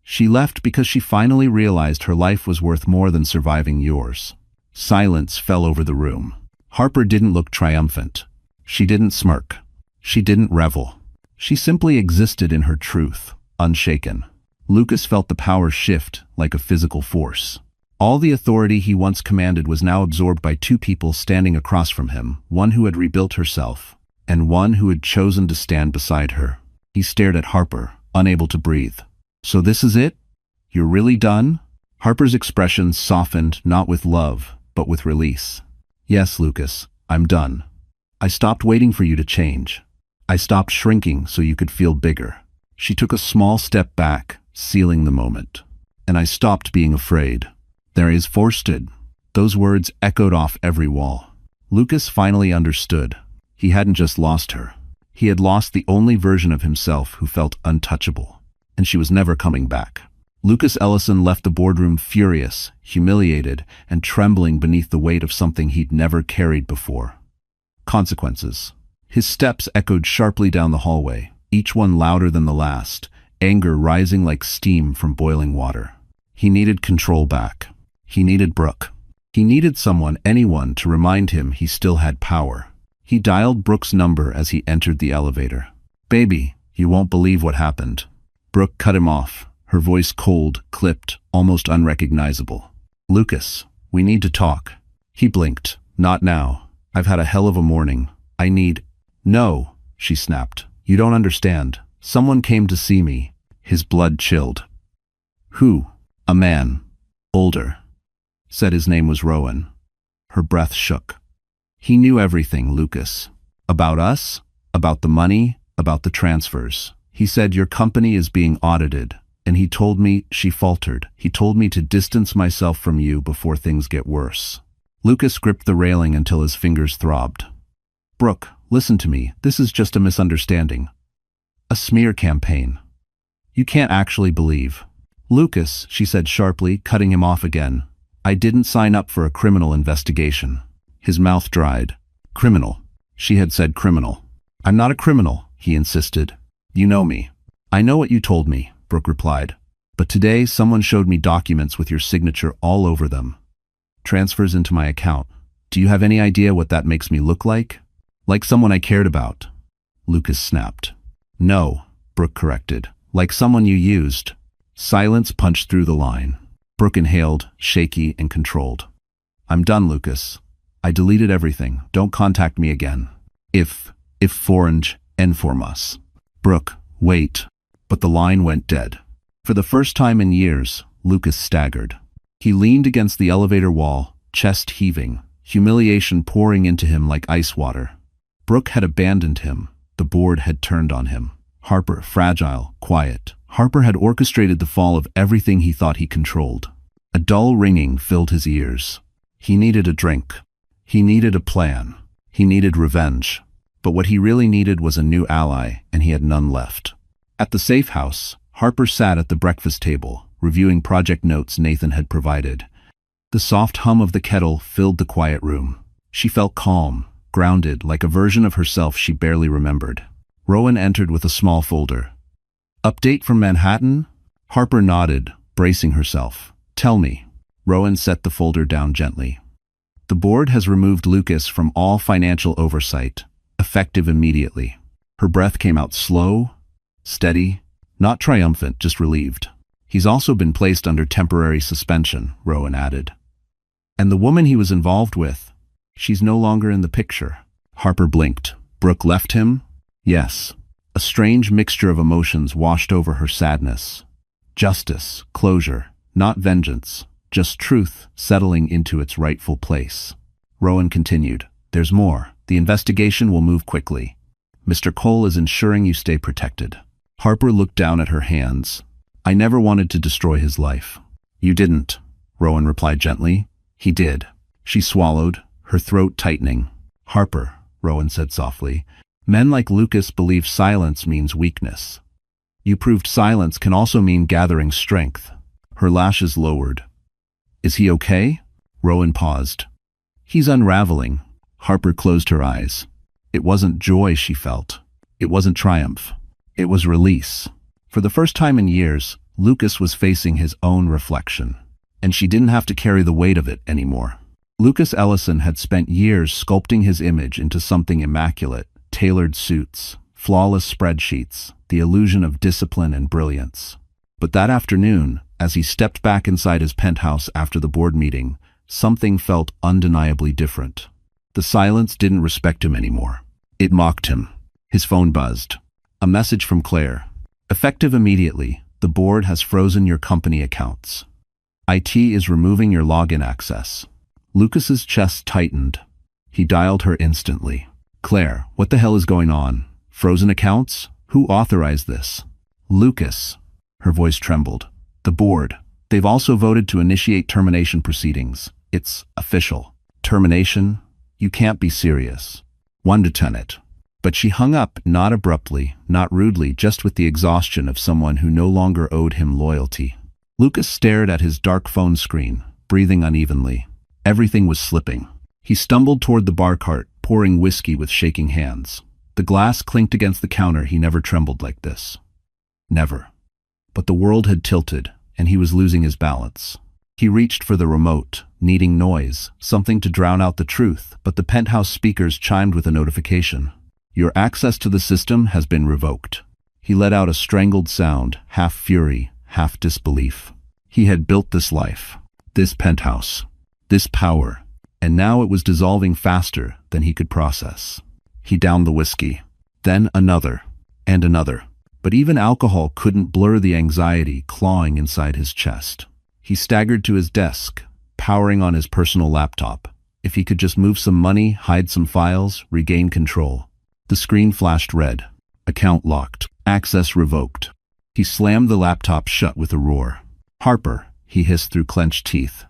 A: She left because she finally realized her life was worth more than surviving yours. Silence fell over the room. Harper didn't look triumphant. She didn't smirk. She didn't revel. She simply existed in her truth, unshaken. Lucas felt the power shift like a physical force. All the authority he once commanded was now absorbed by two people standing across from him, one who had rebuilt herself, and one who had chosen to stand beside her. He stared at Harper, unable to breathe. So this is it? You're really done? Harper's expression softened not with love, but with release. Yes, Lucas, I'm done. I stopped waiting for you to change. I stopped shrinking so you could feel bigger. She took a small step back, sealing the moment. And I stopped being afraid. There is forsted. Those words echoed off every wall. Lucas finally understood. He hadn't just lost her. He had lost the only version of himself who felt untouchable. And she was never coming back. Lucas Ellison left the boardroom furious, humiliated, and trembling beneath the weight of something he'd never carried before. Consequences. His steps echoed sharply down the hallway, each one louder than the last, anger rising like steam from boiling water. He needed control back. He needed Brooke. He needed someone, anyone, to remind him he still had power. He dialed Brooke's number as he entered the elevator. Baby, you won't believe what happened. Brooke cut him off, her voice cold, clipped, almost unrecognizable. Lucas, we need to talk. He blinked. Not now. I've had a hell of a morning. I need... No, she snapped. You don't understand. Someone came to see me. His blood chilled. Who? A man. Older. Said his name was Rowan. Her breath shook. He knew everything, Lucas. About us, about the money, about the transfers. He said your company is being audited, and he told me, she faltered, he told me to distance myself from you before things get worse. Lucas gripped the railing until his fingers throbbed. Brooke, listen to me, this is just a misunderstanding. A smear campaign. You can't actually believe. Lucas, she said sharply, cutting him off again. I didn't sign up for a criminal investigation. His mouth dried. Criminal. She had said criminal. I'm not a criminal, he insisted. You know me. I know what you told me, Brooke replied. But today someone showed me documents with your signature all over them. Transfers into my account. Do you have any idea what that makes me look like? Like someone I cared about. Lucas snapped. No, Brooke corrected. Like someone you used. Silence punched through the line. Brooke inhaled, shaky and controlled. I'm done, Lucas. I deleted everything. Don't contact me again. If forange, informas. Brooke, wait. But the line went dead. For the first time in years, Lucas staggered. He leaned against the elevator wall, chest heaving, humiliation pouring into him like ice water. Brooke had abandoned him. The board had turned on him. Harper, fragile, quiet. Harper had orchestrated the fall of everything he thought he controlled. A dull ringing filled his ears. He needed a drink. He needed a plan. He needed revenge. But what he really needed was a new ally, and he had none left. At the safe house, Harper sat at the breakfast table, reviewing project notes Nathan had provided. The soft hum of the kettle filled the quiet room. She felt calm, grounded, like a version of herself she barely remembered. Rowan entered with a small folder. Update from Manhattan? Harper nodded, bracing herself. Tell me. Rowan set the folder down gently. The board has removed Lucas from all financial oversight, effective immediately. Her breath came out slow, steady, not triumphant, just relieved. He's also been placed under temporary suspension, Rowan added. And the woman he was involved with, she's no longer in the picture. Harper blinked. Brooke left him? Yes. A strange mixture of emotions washed over her sadness. Justice, closure, not vengeance, just truth settling into its rightful place. Rowan continued, "There's more. The investigation will move quickly. Mr. Cole is ensuring you stay protected." Harper looked down at her hands. "I never wanted to destroy his life." "You didn't," Rowan replied gently. "He did." She swallowed, her throat tightening. "Harper," Rowan said softly, "men like Lucas believe silence means weakness. You proved silence can also mean gathering strength." Her lashes lowered. "Is he okay?" Rowan paused. "He's unraveling." Harper closed her eyes. It wasn't joy she felt. It wasn't triumph. It was release. For the first time in years, Lucas was facing his own reflection, and she didn't have to carry the weight of it anymore. Lucas Ellison had spent years sculpting his image into something immaculate: tailored suits, flawless spreadsheets, the illusion of discipline and brilliance. But that afternoon, as he stepped back inside his penthouse after the board meeting, something felt undeniably different. The silence didn't respect him anymore. It mocked him. His phone buzzed. A message from Claire. "Effective immediately, the board has frozen your company accounts. IT is removing your login access." Lucas's chest tightened. He dialed her instantly. "Claire, what the hell is going on? Frozen accounts? Who authorized this?" "Lucas." Her voice trembled. "The board. They've also voted to initiate termination proceedings. It's official." "Termination? You can't be serious." "One lieutenant." But she hung up, not abruptly, not rudely, just with the exhaustion of someone who no longer owed him loyalty. Lucas stared at his dark phone screen, breathing unevenly. Everything was slipping. He stumbled toward the bar cart, pouring whiskey with shaking hands. The glass clinked against the counter. He never trembled like this. Never. But the world had tilted, and he was losing his balance. He reached for the remote, needing noise, something to drown out the truth, but the penthouse speakers chimed with a notification. "Your access to the system has been revoked." He let out a strangled sound, half fury, half disbelief. He had built this life, this penthouse, this power, and now it was dissolving faster than he could process. He downed the whiskey, then another, and another. But even alcohol couldn't blur the anxiety clawing inside his chest. He staggered to his desk, powering on his personal laptop. If he could just move some money, hide some files, regain control. The screen flashed red. Account locked. Access revoked. He slammed the laptop shut with a roar. "Harper," he hissed through clenched teeth.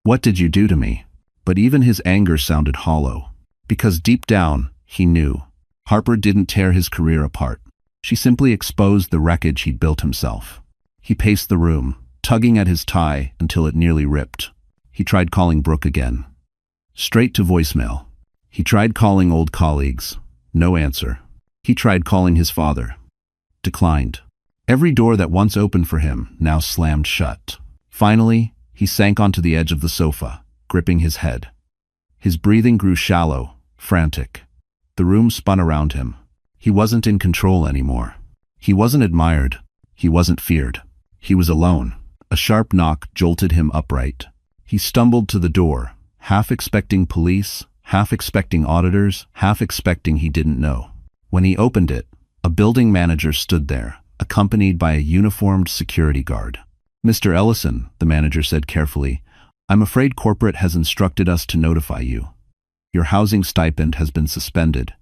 A: "What did you do to me?" But even his anger sounded hollow. Because deep down, he knew. Harper didn't tear his career apart. She simply exposed the wreckage he'd built himself. He paced the room, tugging at his tie until it nearly ripped. He tried calling Brooke again. Straight to voicemail. He tried calling old colleagues. No answer. He tried calling his father. Declined. Every door that once opened for him now slammed shut. Finally, he sank onto the edge of the sofa, gripping his head. His breathing grew shallow, frantic. The room spun around him. He wasn't in control anymore. He wasn't admired. He wasn't feared. He was alone. A sharp knock jolted him upright. He stumbled to the door, half expecting police, half expecting auditors, half expecting he didn't know. When he opened it, a building manager stood there, accompanied by a uniformed security guard. "Mr. Ellison," the manager said carefully, "I'm afraid corporate has instructed us to notify you. Your housing stipend has been suspended.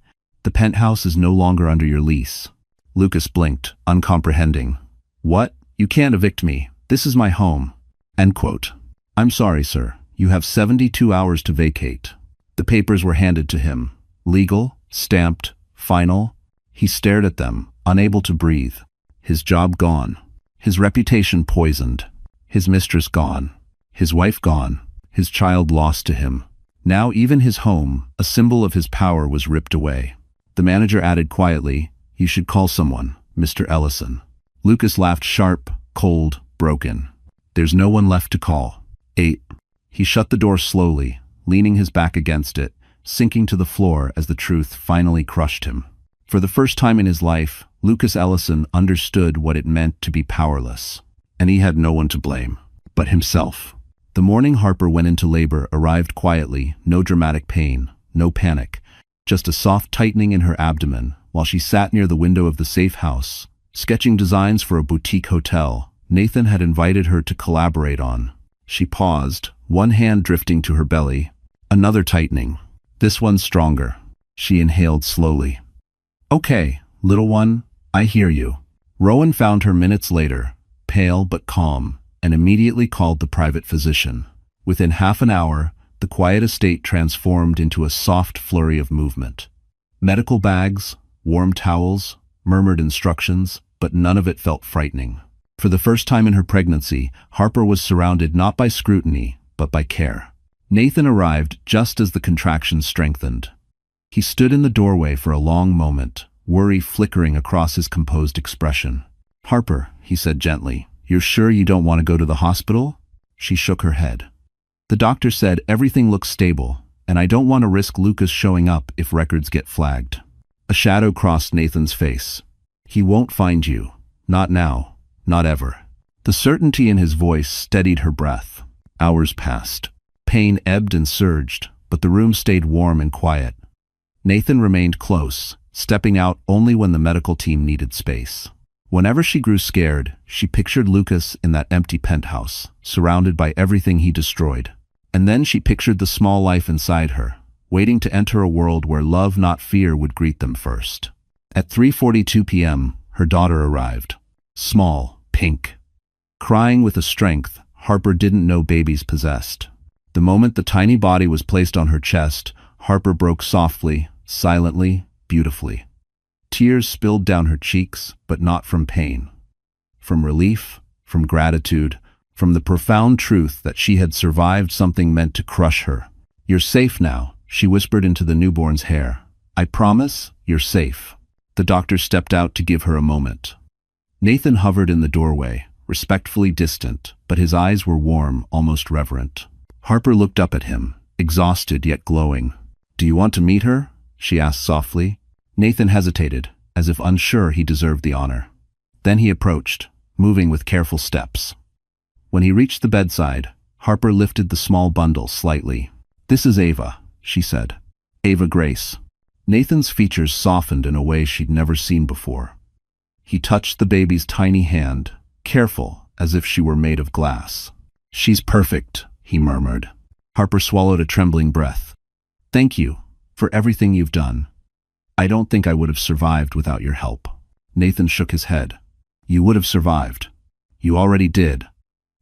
A: The penthouse is no longer under your lease." Lucas blinked, uncomprehending. "What? You can't evict me. This is my home." End quote. "I'm sorry, sir. You have 72 hours to vacate." The papers were handed to him. Legal, stamped, final. He stared at them, unable to breathe. His job gone. His reputation poisoned. His mistress gone. His wife gone. His child lost to him. Now even his home, a symbol of his power, was ripped away. The manager added quietly, "You should call someone, Mr. Ellison." Lucas laughed, sharp, cold, broken. "There's no one left to call." 8. He shut the door slowly, leaning his back against it, sinking to the floor as the truth finally crushed him. For the first time in his life, Lucas Ellison understood what it meant to be powerless. And he had no one to blame but himself. The morning Harper went into labor arrived quietly, no dramatic pain, no panic, just a soft tightening in her abdomen, while she sat near the window of the safe house, sketching designs for a boutique hotel Nathan had invited her to collaborate on. She paused, one hand drifting to her belly, another tightening. This one's stronger. She inhaled slowly. Okay, little one, I hear you. Rowan found her minutes later, pale but calm, and immediately called the private physician. Within half an hour, the quiet estate transformed into a soft flurry of movement. Medical bags, warm towels, murmured instructions, but none of it felt frightening. For the first time in her pregnancy, Harper was surrounded not by scrutiny, but by care. Nathan arrived just as the contractions strengthened. He stood in the doorway for a long moment, worry flickering across his composed expression. "Harper," he said gently, "you're sure you don't want to go to the hospital?" She shook her head. "The doctor said everything looks stable, and I don't want to risk Lucas showing up if records get flagged." A shadow crossed Nathan's face. "He won't find you. Not now. Not ever." The certainty in his voice steadied her breath. Hours passed. Pain ebbed and surged, but the room stayed warm and quiet. Nathan remained close, stepping out only when the medical team needed space. Whenever she grew scared, she pictured Lucas in that empty penthouse, surrounded by everything he destroyed. And then she pictured the small life inside her, waiting to enter a world where love, not fear, would greet them first. At 3:42 p.m., her daughter arrived. Small, pink. Crying with a strength Harper didn't know babies possessed. The moment the tiny body was placed on her chest, Harper broke softly, silently, beautifully. Tears spilled down her cheeks, but not from pain. From relief, from gratitude, from the profound truth that she had survived something meant to crush her. "You're safe now," she whispered into the newborn's hair. "I promise, you're safe." The doctor stepped out to give her a moment. Nathan hovered in the doorway, respectfully distant, but his eyes were warm, almost reverent. Harper looked up at him, exhausted yet glowing. "Do you want to meet her?" she asked softly. Nathan hesitated, as if unsure he deserved the honor. Then he approached, moving with careful steps. When he reached the bedside, Harper lifted the small bundle slightly. "This is Ava," she said. "Ava Grace." Nathan's features softened in a way she'd never seen before. He touched the baby's tiny hand, careful, as if she were made of glass. "She's perfect," he murmured. Harper swallowed a trembling breath. "Thank you for everything you've done. I don't think I would have survived without your help." Nathan shook his head. "You would have survived. You already did.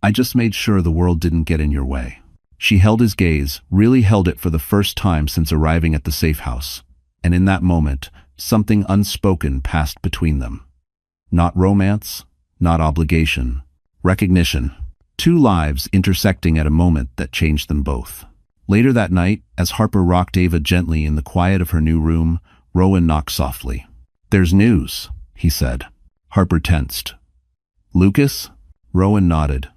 A: I just made sure the world didn't get in your way." She held his gaze, really held it for the first time since arriving at the safe house. And in that moment, something unspoken passed between them. Not romance, not obligation, recognition. Two lives intersecting at a moment that changed them both. Later that night, as Harper rocked Ava gently in the quiet of her new room, Rowan knocked softly. "There's news," he said. Harper tensed. "Lucas?" Rowan nodded.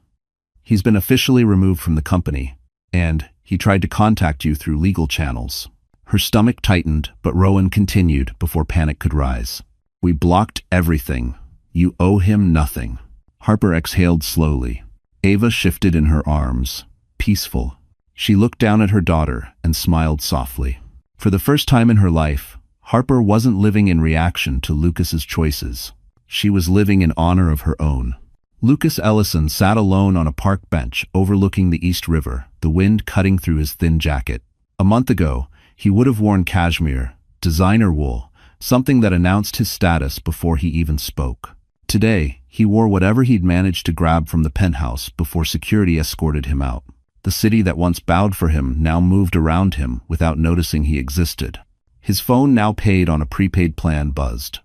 A: "He's been officially removed from the company, and he tried to contact you through legal channels." Her stomach tightened, but Rowan continued before panic could rise. "We blocked everything. You owe him nothing." Harper exhaled slowly. Ava shifted in her arms, peaceful. She looked down at her daughter and smiled softly. For the first time in her life, Harper wasn't living in reaction to Lucas's choices. She was living in honor of her own. Lucas Ellison sat alone on a park bench overlooking the East River, the wind cutting through his thin jacket. A month ago, he would have worn cashmere, designer wool, something that announced his status before he even spoke. Today, he wore whatever he'd managed to grab from the penthouse before security escorted him out. The city that once bowed for him now moved around him without noticing he existed. His phone, now paid on a prepaid plan, buzzed.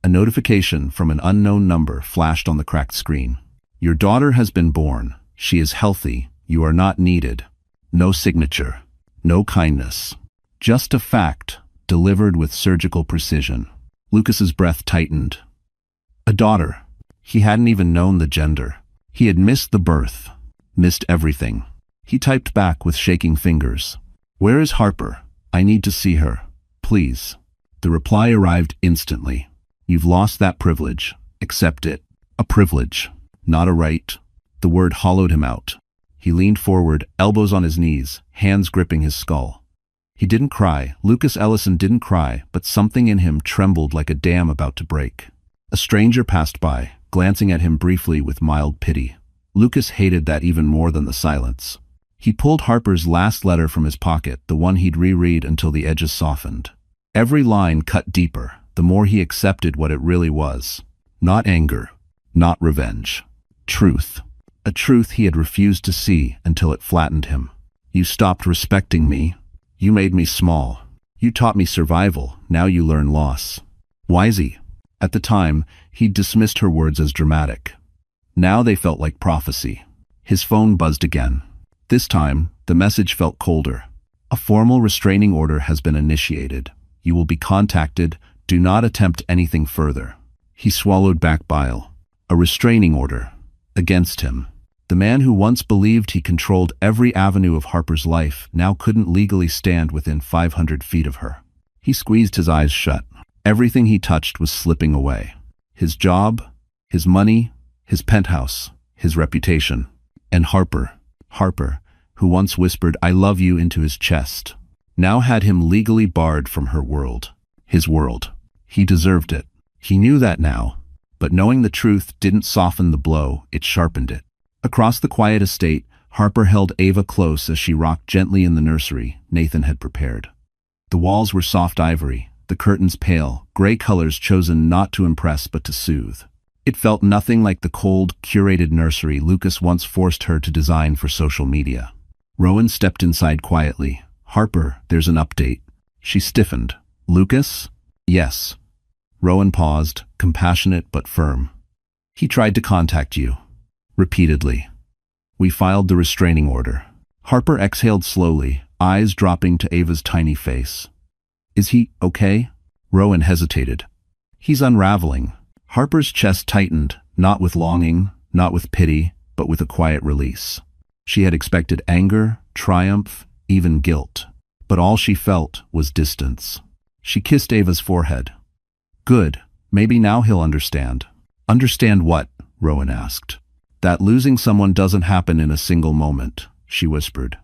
A: A notification from an unknown number flashed on the cracked screen. "Your daughter has been born. She is healthy. You are not needed." No signature. No kindness. Just a fact, delivered with surgical precision. Lucas's breath tightened. A daughter. He hadn't even known the gender. He had missed the birth. Missed everything. He typed back with shaking fingers. "Where is Harper? I need to see her. Please." The reply arrived instantly. "You've lost that privilege. Accept it." A privilege, not a right. The word hollowed him out. He leaned forward, elbows on his knees, hands gripping his skull. He didn't cry. Lucas Ellison didn't cry, but something in him trembled like a dam about to break. A stranger passed by, glancing at him briefly with mild pity. Lucas hated that even more than the silence. He pulled Harper's last letter from his pocket, the one he'd reread until the edges softened. Every line cut deeper, the more he accepted what it really was. Not anger, not revenge. Truth. A truth he had refused to see until it flattened him. You stopped respecting me. You made me small. You taught me survival. Now you learn loss. Wisey. At the time, he'd dismissed her words as dramatic. Now they felt like prophecy. His phone buzzed again. This time, the message felt colder. A formal restraining order has been initiated. You will be contacted. Do not attempt anything further. He swallowed back bile. A restraining order. Against him. The man who once believed he controlled every avenue of Harper's life now couldn't legally stand within 500 feet of her. He squeezed his eyes shut. Everything he touched was slipping away. His job, his money, his penthouse, his reputation. And Harper, who once whispered "I love you" into his chest, now had him legally barred from her world. His world. He deserved it. He knew that now, but knowing the truth didn't soften the blow, it sharpened it. Across the quiet estate, Harper held Ava close as she rocked gently in the nursery Nathan had prepared. The walls were soft ivory, the curtains pale, gray colors chosen not to impress but to soothe. It felt nothing like the cold, curated nursery Lucas once forced her to design for social media. Rowan stepped inside quietly. "Harper, there's an update." She stiffened. "Lucas?" "Yes." Rowan paused, compassionate but firm. "He tried to contact you. Repeatedly. We filed the restraining order." Harper exhaled slowly, eyes dropping to Ava's tiny face. "Is he okay?" Rowan hesitated. "He's unraveling." Harper's chest tightened, not with longing, not with pity, but with a quiet release. She had expected anger, triumph, even guilt. But all she felt was distance. She kissed Ava's forehead. "Good. Maybe now he'll understand." "Understand what?" Rowan asked. "That losing someone doesn't happen in a single moment," she whispered.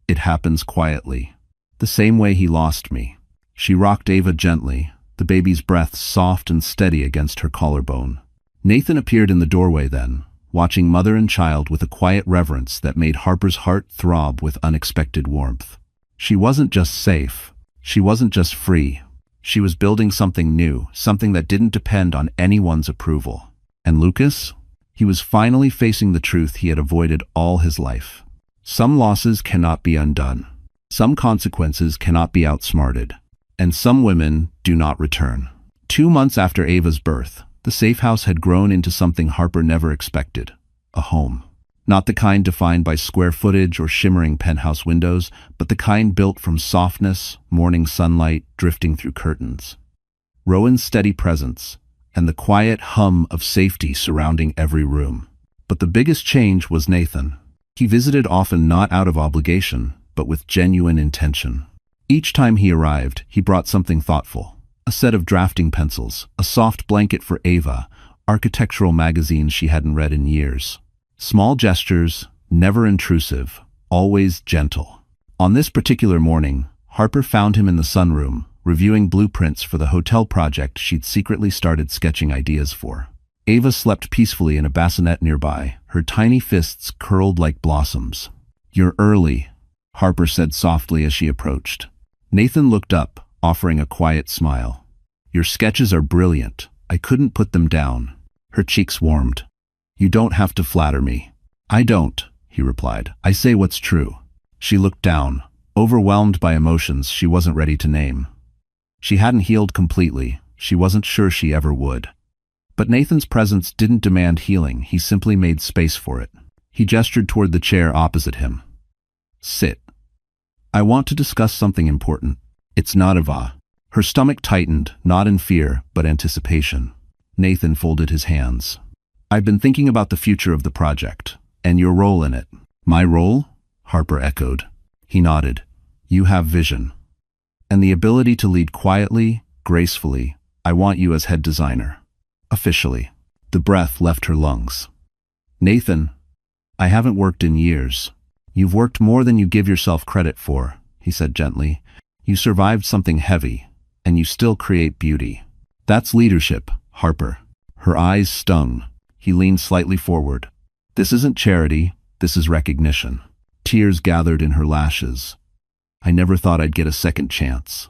A: "It happens quietly. The same way he lost me." She rocked Ava gently, the baby's breath soft and steady against her collarbone. Nathan appeared in the doorway then, watching mother and child with a quiet reverence that made Harper's heart throb with unexpected warmth. She wasn't just safe. She wasn't just free. She was building something new, something that didn't depend on anyone's approval. And Lucas? He was finally facing the truth he had avoided all his life. Some losses cannot be undone. Some consequences cannot be outsmarted. And some women do not return. 2 months after Ava's birth, the safe house had grown into something Harper never expected. A home. Not the kind defined by square footage or shimmering penthouse windows, but the kind built from softness, morning sunlight drifting through curtains. Rowan's steady presence, and the quiet hum of safety surrounding every room. But the biggest change was Nathan. He visited often not out of obligation, but with genuine intention. Each time he arrived, he brought something thoughtful. A set of drafting pencils, a soft blanket for Ava, architectural magazines she hadn't read in years. Small gestures, never intrusive, always gentle. On this particular morning, Harper found him in the sunroom, reviewing blueprints for the hotel project she'd secretly started sketching ideas for. Ava slept peacefully in a bassinet nearby, her tiny fists curled like blossoms. "You're early," Harper said softly as she approached. Nathan looked up, offering a quiet smile. "Your sketches are brilliant. I couldn't put them down." Her cheeks warmed. "You don't have to flatter me." "I don't," he replied. "I say what's true." She looked down, overwhelmed by emotions she wasn't ready to name. She hadn't healed completely. She wasn't sure she ever would. But Nathan's presence didn't demand healing. He simply made space for it. He gestured toward the chair opposite him. "Sit. I want to discuss something important. It's not Ava." Her stomach tightened, not in fear, but anticipation. Nathan folded his hands. "I've been thinking about the future of the project, and your role in it." "My role?" Harper echoed. He nodded. "You have vision. And the ability to lead quietly, gracefully. I want you as head designer. Officially." The breath left her lungs. "Nathan, I haven't worked in years." "You've worked more than you give yourself credit for," he said gently. You survived something heavy, and you still create beauty. That's leadership, Harper. Her eyes stung. He leaned slightly forward. This isn't charity, this is recognition. Tears gathered in her lashes. I never thought I'd get a second chance.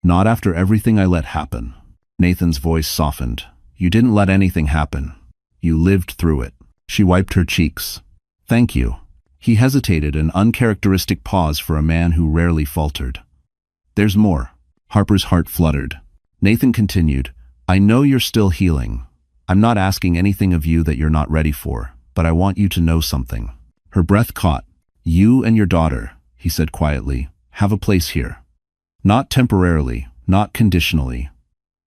A: Not after everything I let happen. Nathan's voice softened. You didn't let anything happen. You lived through it. She wiped her cheeks. Thank you. He hesitated, an uncharacteristic pause for a man who rarely faltered. There's more. Harper's heart fluttered. Nathan continued, I know you're still healing. I'm not asking anything of you that you're not ready for, but I want you to know something. Her breath caught. You and your daughter, he said quietly, have a place here. Not temporarily, not conditionally.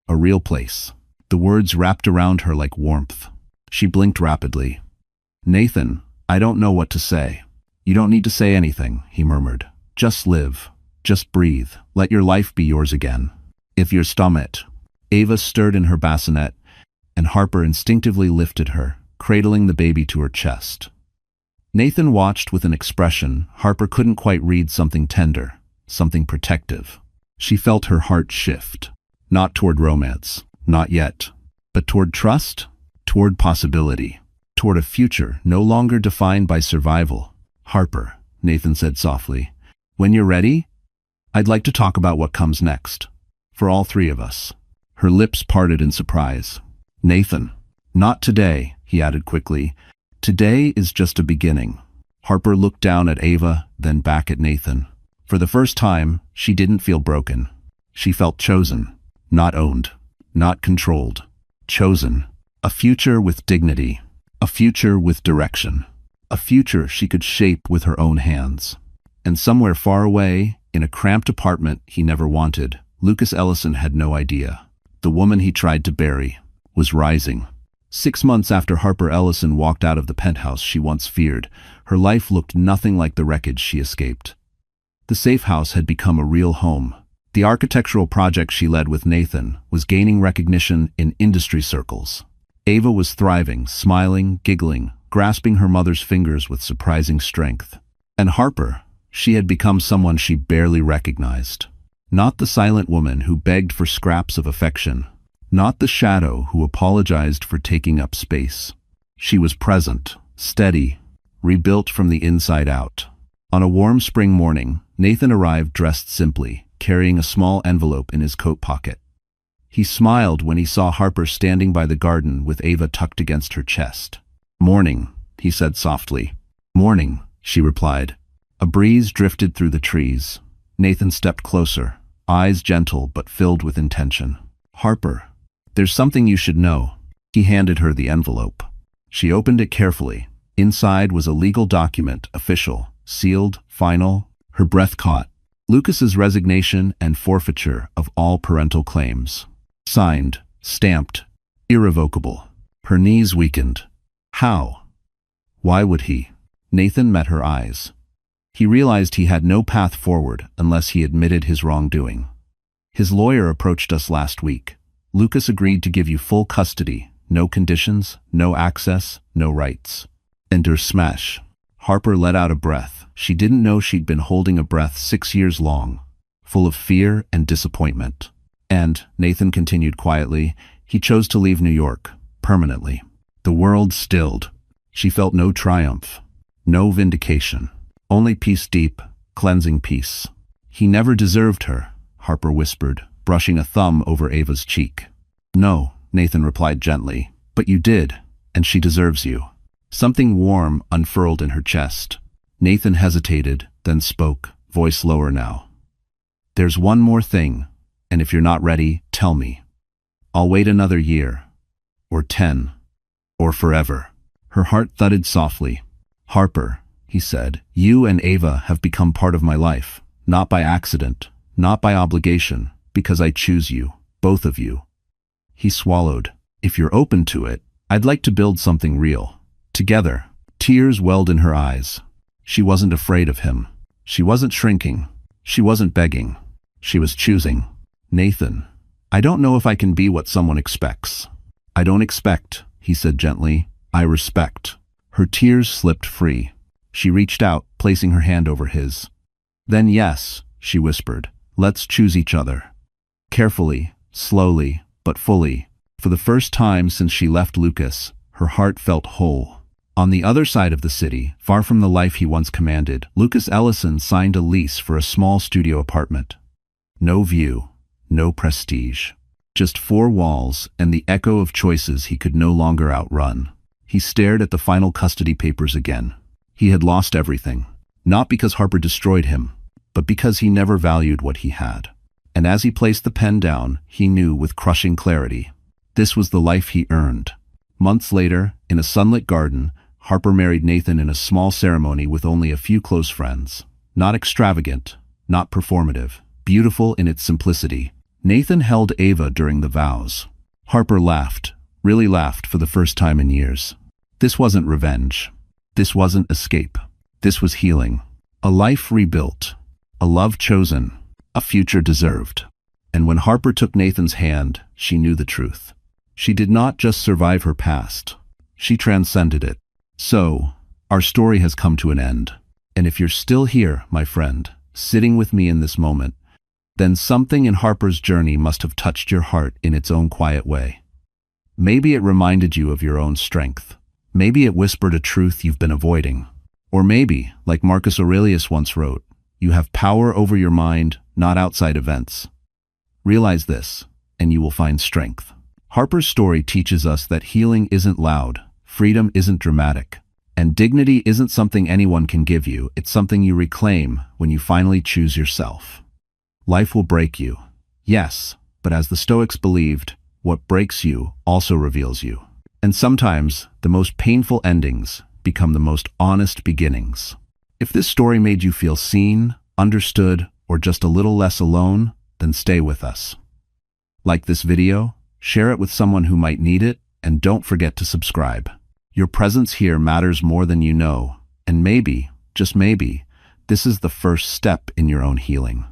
A: A real place. The words wrapped around her like warmth. She blinked rapidly. Nathan, I don't know what to say. You don't need to say anything, he murmured. Just live. Just breathe. Let your life be yours again. If your stomach. Ava stirred in her bassinet, and Harper instinctively lifted her, cradling the baby to her chest. Nathan watched with an expression Harper couldn't quite read, something tender, something protective. She felt her heart shift. Not toward romance, not yet, but toward trust, toward possibility, toward a future no longer defined by survival. Harper, Nathan said softly, when you're ready, I'd like to talk about what comes next. For all three of us. Her lips parted in surprise. Nathan, not today, he added quickly. Today is just a beginning. Harper looked down at Ava, then back at Nathan. For the first time, she didn't feel broken. She felt chosen, not owned, not controlled. Chosen. A future with dignity. A future with direction. A future she could shape with her own hands. And somewhere far away, in a cramped apartment he never wanted, Lucas Ellison had no idea. The woman he tried to bury was rising. 6 months after Harper Ellison walked out of the penthouse she once feared, her life looked nothing like the wreckage she escaped. The safe house had become a real home. The architectural project she led with Nathan was gaining recognition in industry circles. Ava was thriving, smiling, giggling, grasping her mother's fingers with surprising strength. And Harper, she had become someone she barely recognized. Not the silent woman who begged for scraps of affection. Not the shadow who apologized for taking up space. She was present, steady, rebuilt from the inside out. On a warm spring morning, Nathan arrived dressed simply, carrying a small envelope in his coat pocket. He smiled when he saw Harper standing by the garden with Ava tucked against her chest. Morning, he said softly. Morning, she replied. A breeze drifted through the trees. Nathan stepped closer, eyes gentle but filled with intention. Harper, there's something you should know. He handed her the envelope. She opened it carefully. Inside was a legal document, official, sealed, final. Her breath caught. Lucas's resignation and forfeiture of all parental claims. Signed, stamped, irrevocable. Her knees weakened. How? Why would he? Nathan met her eyes. He realized he had no path forward unless he admitted his wrongdoing. His lawyer approached us last week. Lucas agreed to give you full custody, no conditions, no access, no rights. Enter smash. Harper let out a breath. She didn't know she'd been holding a breath 6 years long, full of fear and disappointment. And, Nathan continued quietly, he chose to leave New York, permanently. The world stilled. She felt no triumph, no vindication, only peace deep, cleansing peace. He never deserved her, Harper whispered, brushing a thumb over Ava's cheek. No, Nathan replied gently, but you did, and she deserves you. Something warm unfurled in her chest. Nathan hesitated, then spoke, voice lower now. There's one more thing, and if you're not ready, tell me. I'll wait another year, or 10, or forever. Her heart thudded softly. Harper, he said, you and Ava have become part of my life, not by accident, not by obligation, because I choose you, both of you. He swallowed. If you're open to it, I'd like to build something real. Together. Tears welled in her eyes. She wasn't afraid of him. She wasn't shrinking. She wasn't begging. She was choosing. Nathan, I don't know if I can be what someone expects. I don't expect, he said gently. I respect. Her tears slipped free. She reached out, placing her hand over his. Then yes, she whispered. Let's choose each other. Carefully, slowly, but fully. For the first time since she left Lucas, her heart felt whole. On the other side of the city, far from the life he once commanded, Lucas Ellison signed a lease for a small studio apartment. No view, no prestige. Just four walls and the echo of choices he could no longer outrun. He stared at the final custody papers again. He had lost everything. Not because Harper destroyed him, but because he never valued what he had. And as he placed the pen down, he knew with crushing clarity. This was the life he earned. Months later, in a sunlit garden, Harper married Nathan in a small ceremony with only a few close friends. Not extravagant, not performative, beautiful in its simplicity. Nathan held Ava during the vows. Harper laughed, really laughed for the first time in years. This wasn't revenge. This wasn't escape. This was healing. A life rebuilt. A love chosen. A future deserved. And when Harper took Nathan's hand, she knew the truth. She did not just survive her past. She transcended it. So, our story has come to an end. And if you're still here, my friend, sitting with me in this moment, then something in Harper's journey must have touched your heart in its own quiet way. Maybe it reminded you of your own strength. Maybe it whispered a truth you've been avoiding. Or maybe, like Marcus Aurelius once wrote, you have power over your mind, not outside events. Realize this, and you will find strength. Harper's story teaches us that healing isn't loud, freedom isn't dramatic, and dignity isn't something anyone can give you. It's something you reclaim when you finally choose yourself. Life will break you, yes, but as the Stoics believed, what breaks you also reveals you. And sometimes, the most painful endings become the most honest beginnings. If this story made you feel seen, understood, or just a little less alone, then stay with us. Like this video, share it with someone who might need it, and don't forget to subscribe. Your presence here matters more than you know, and maybe, just maybe, this is the first step in your own healing.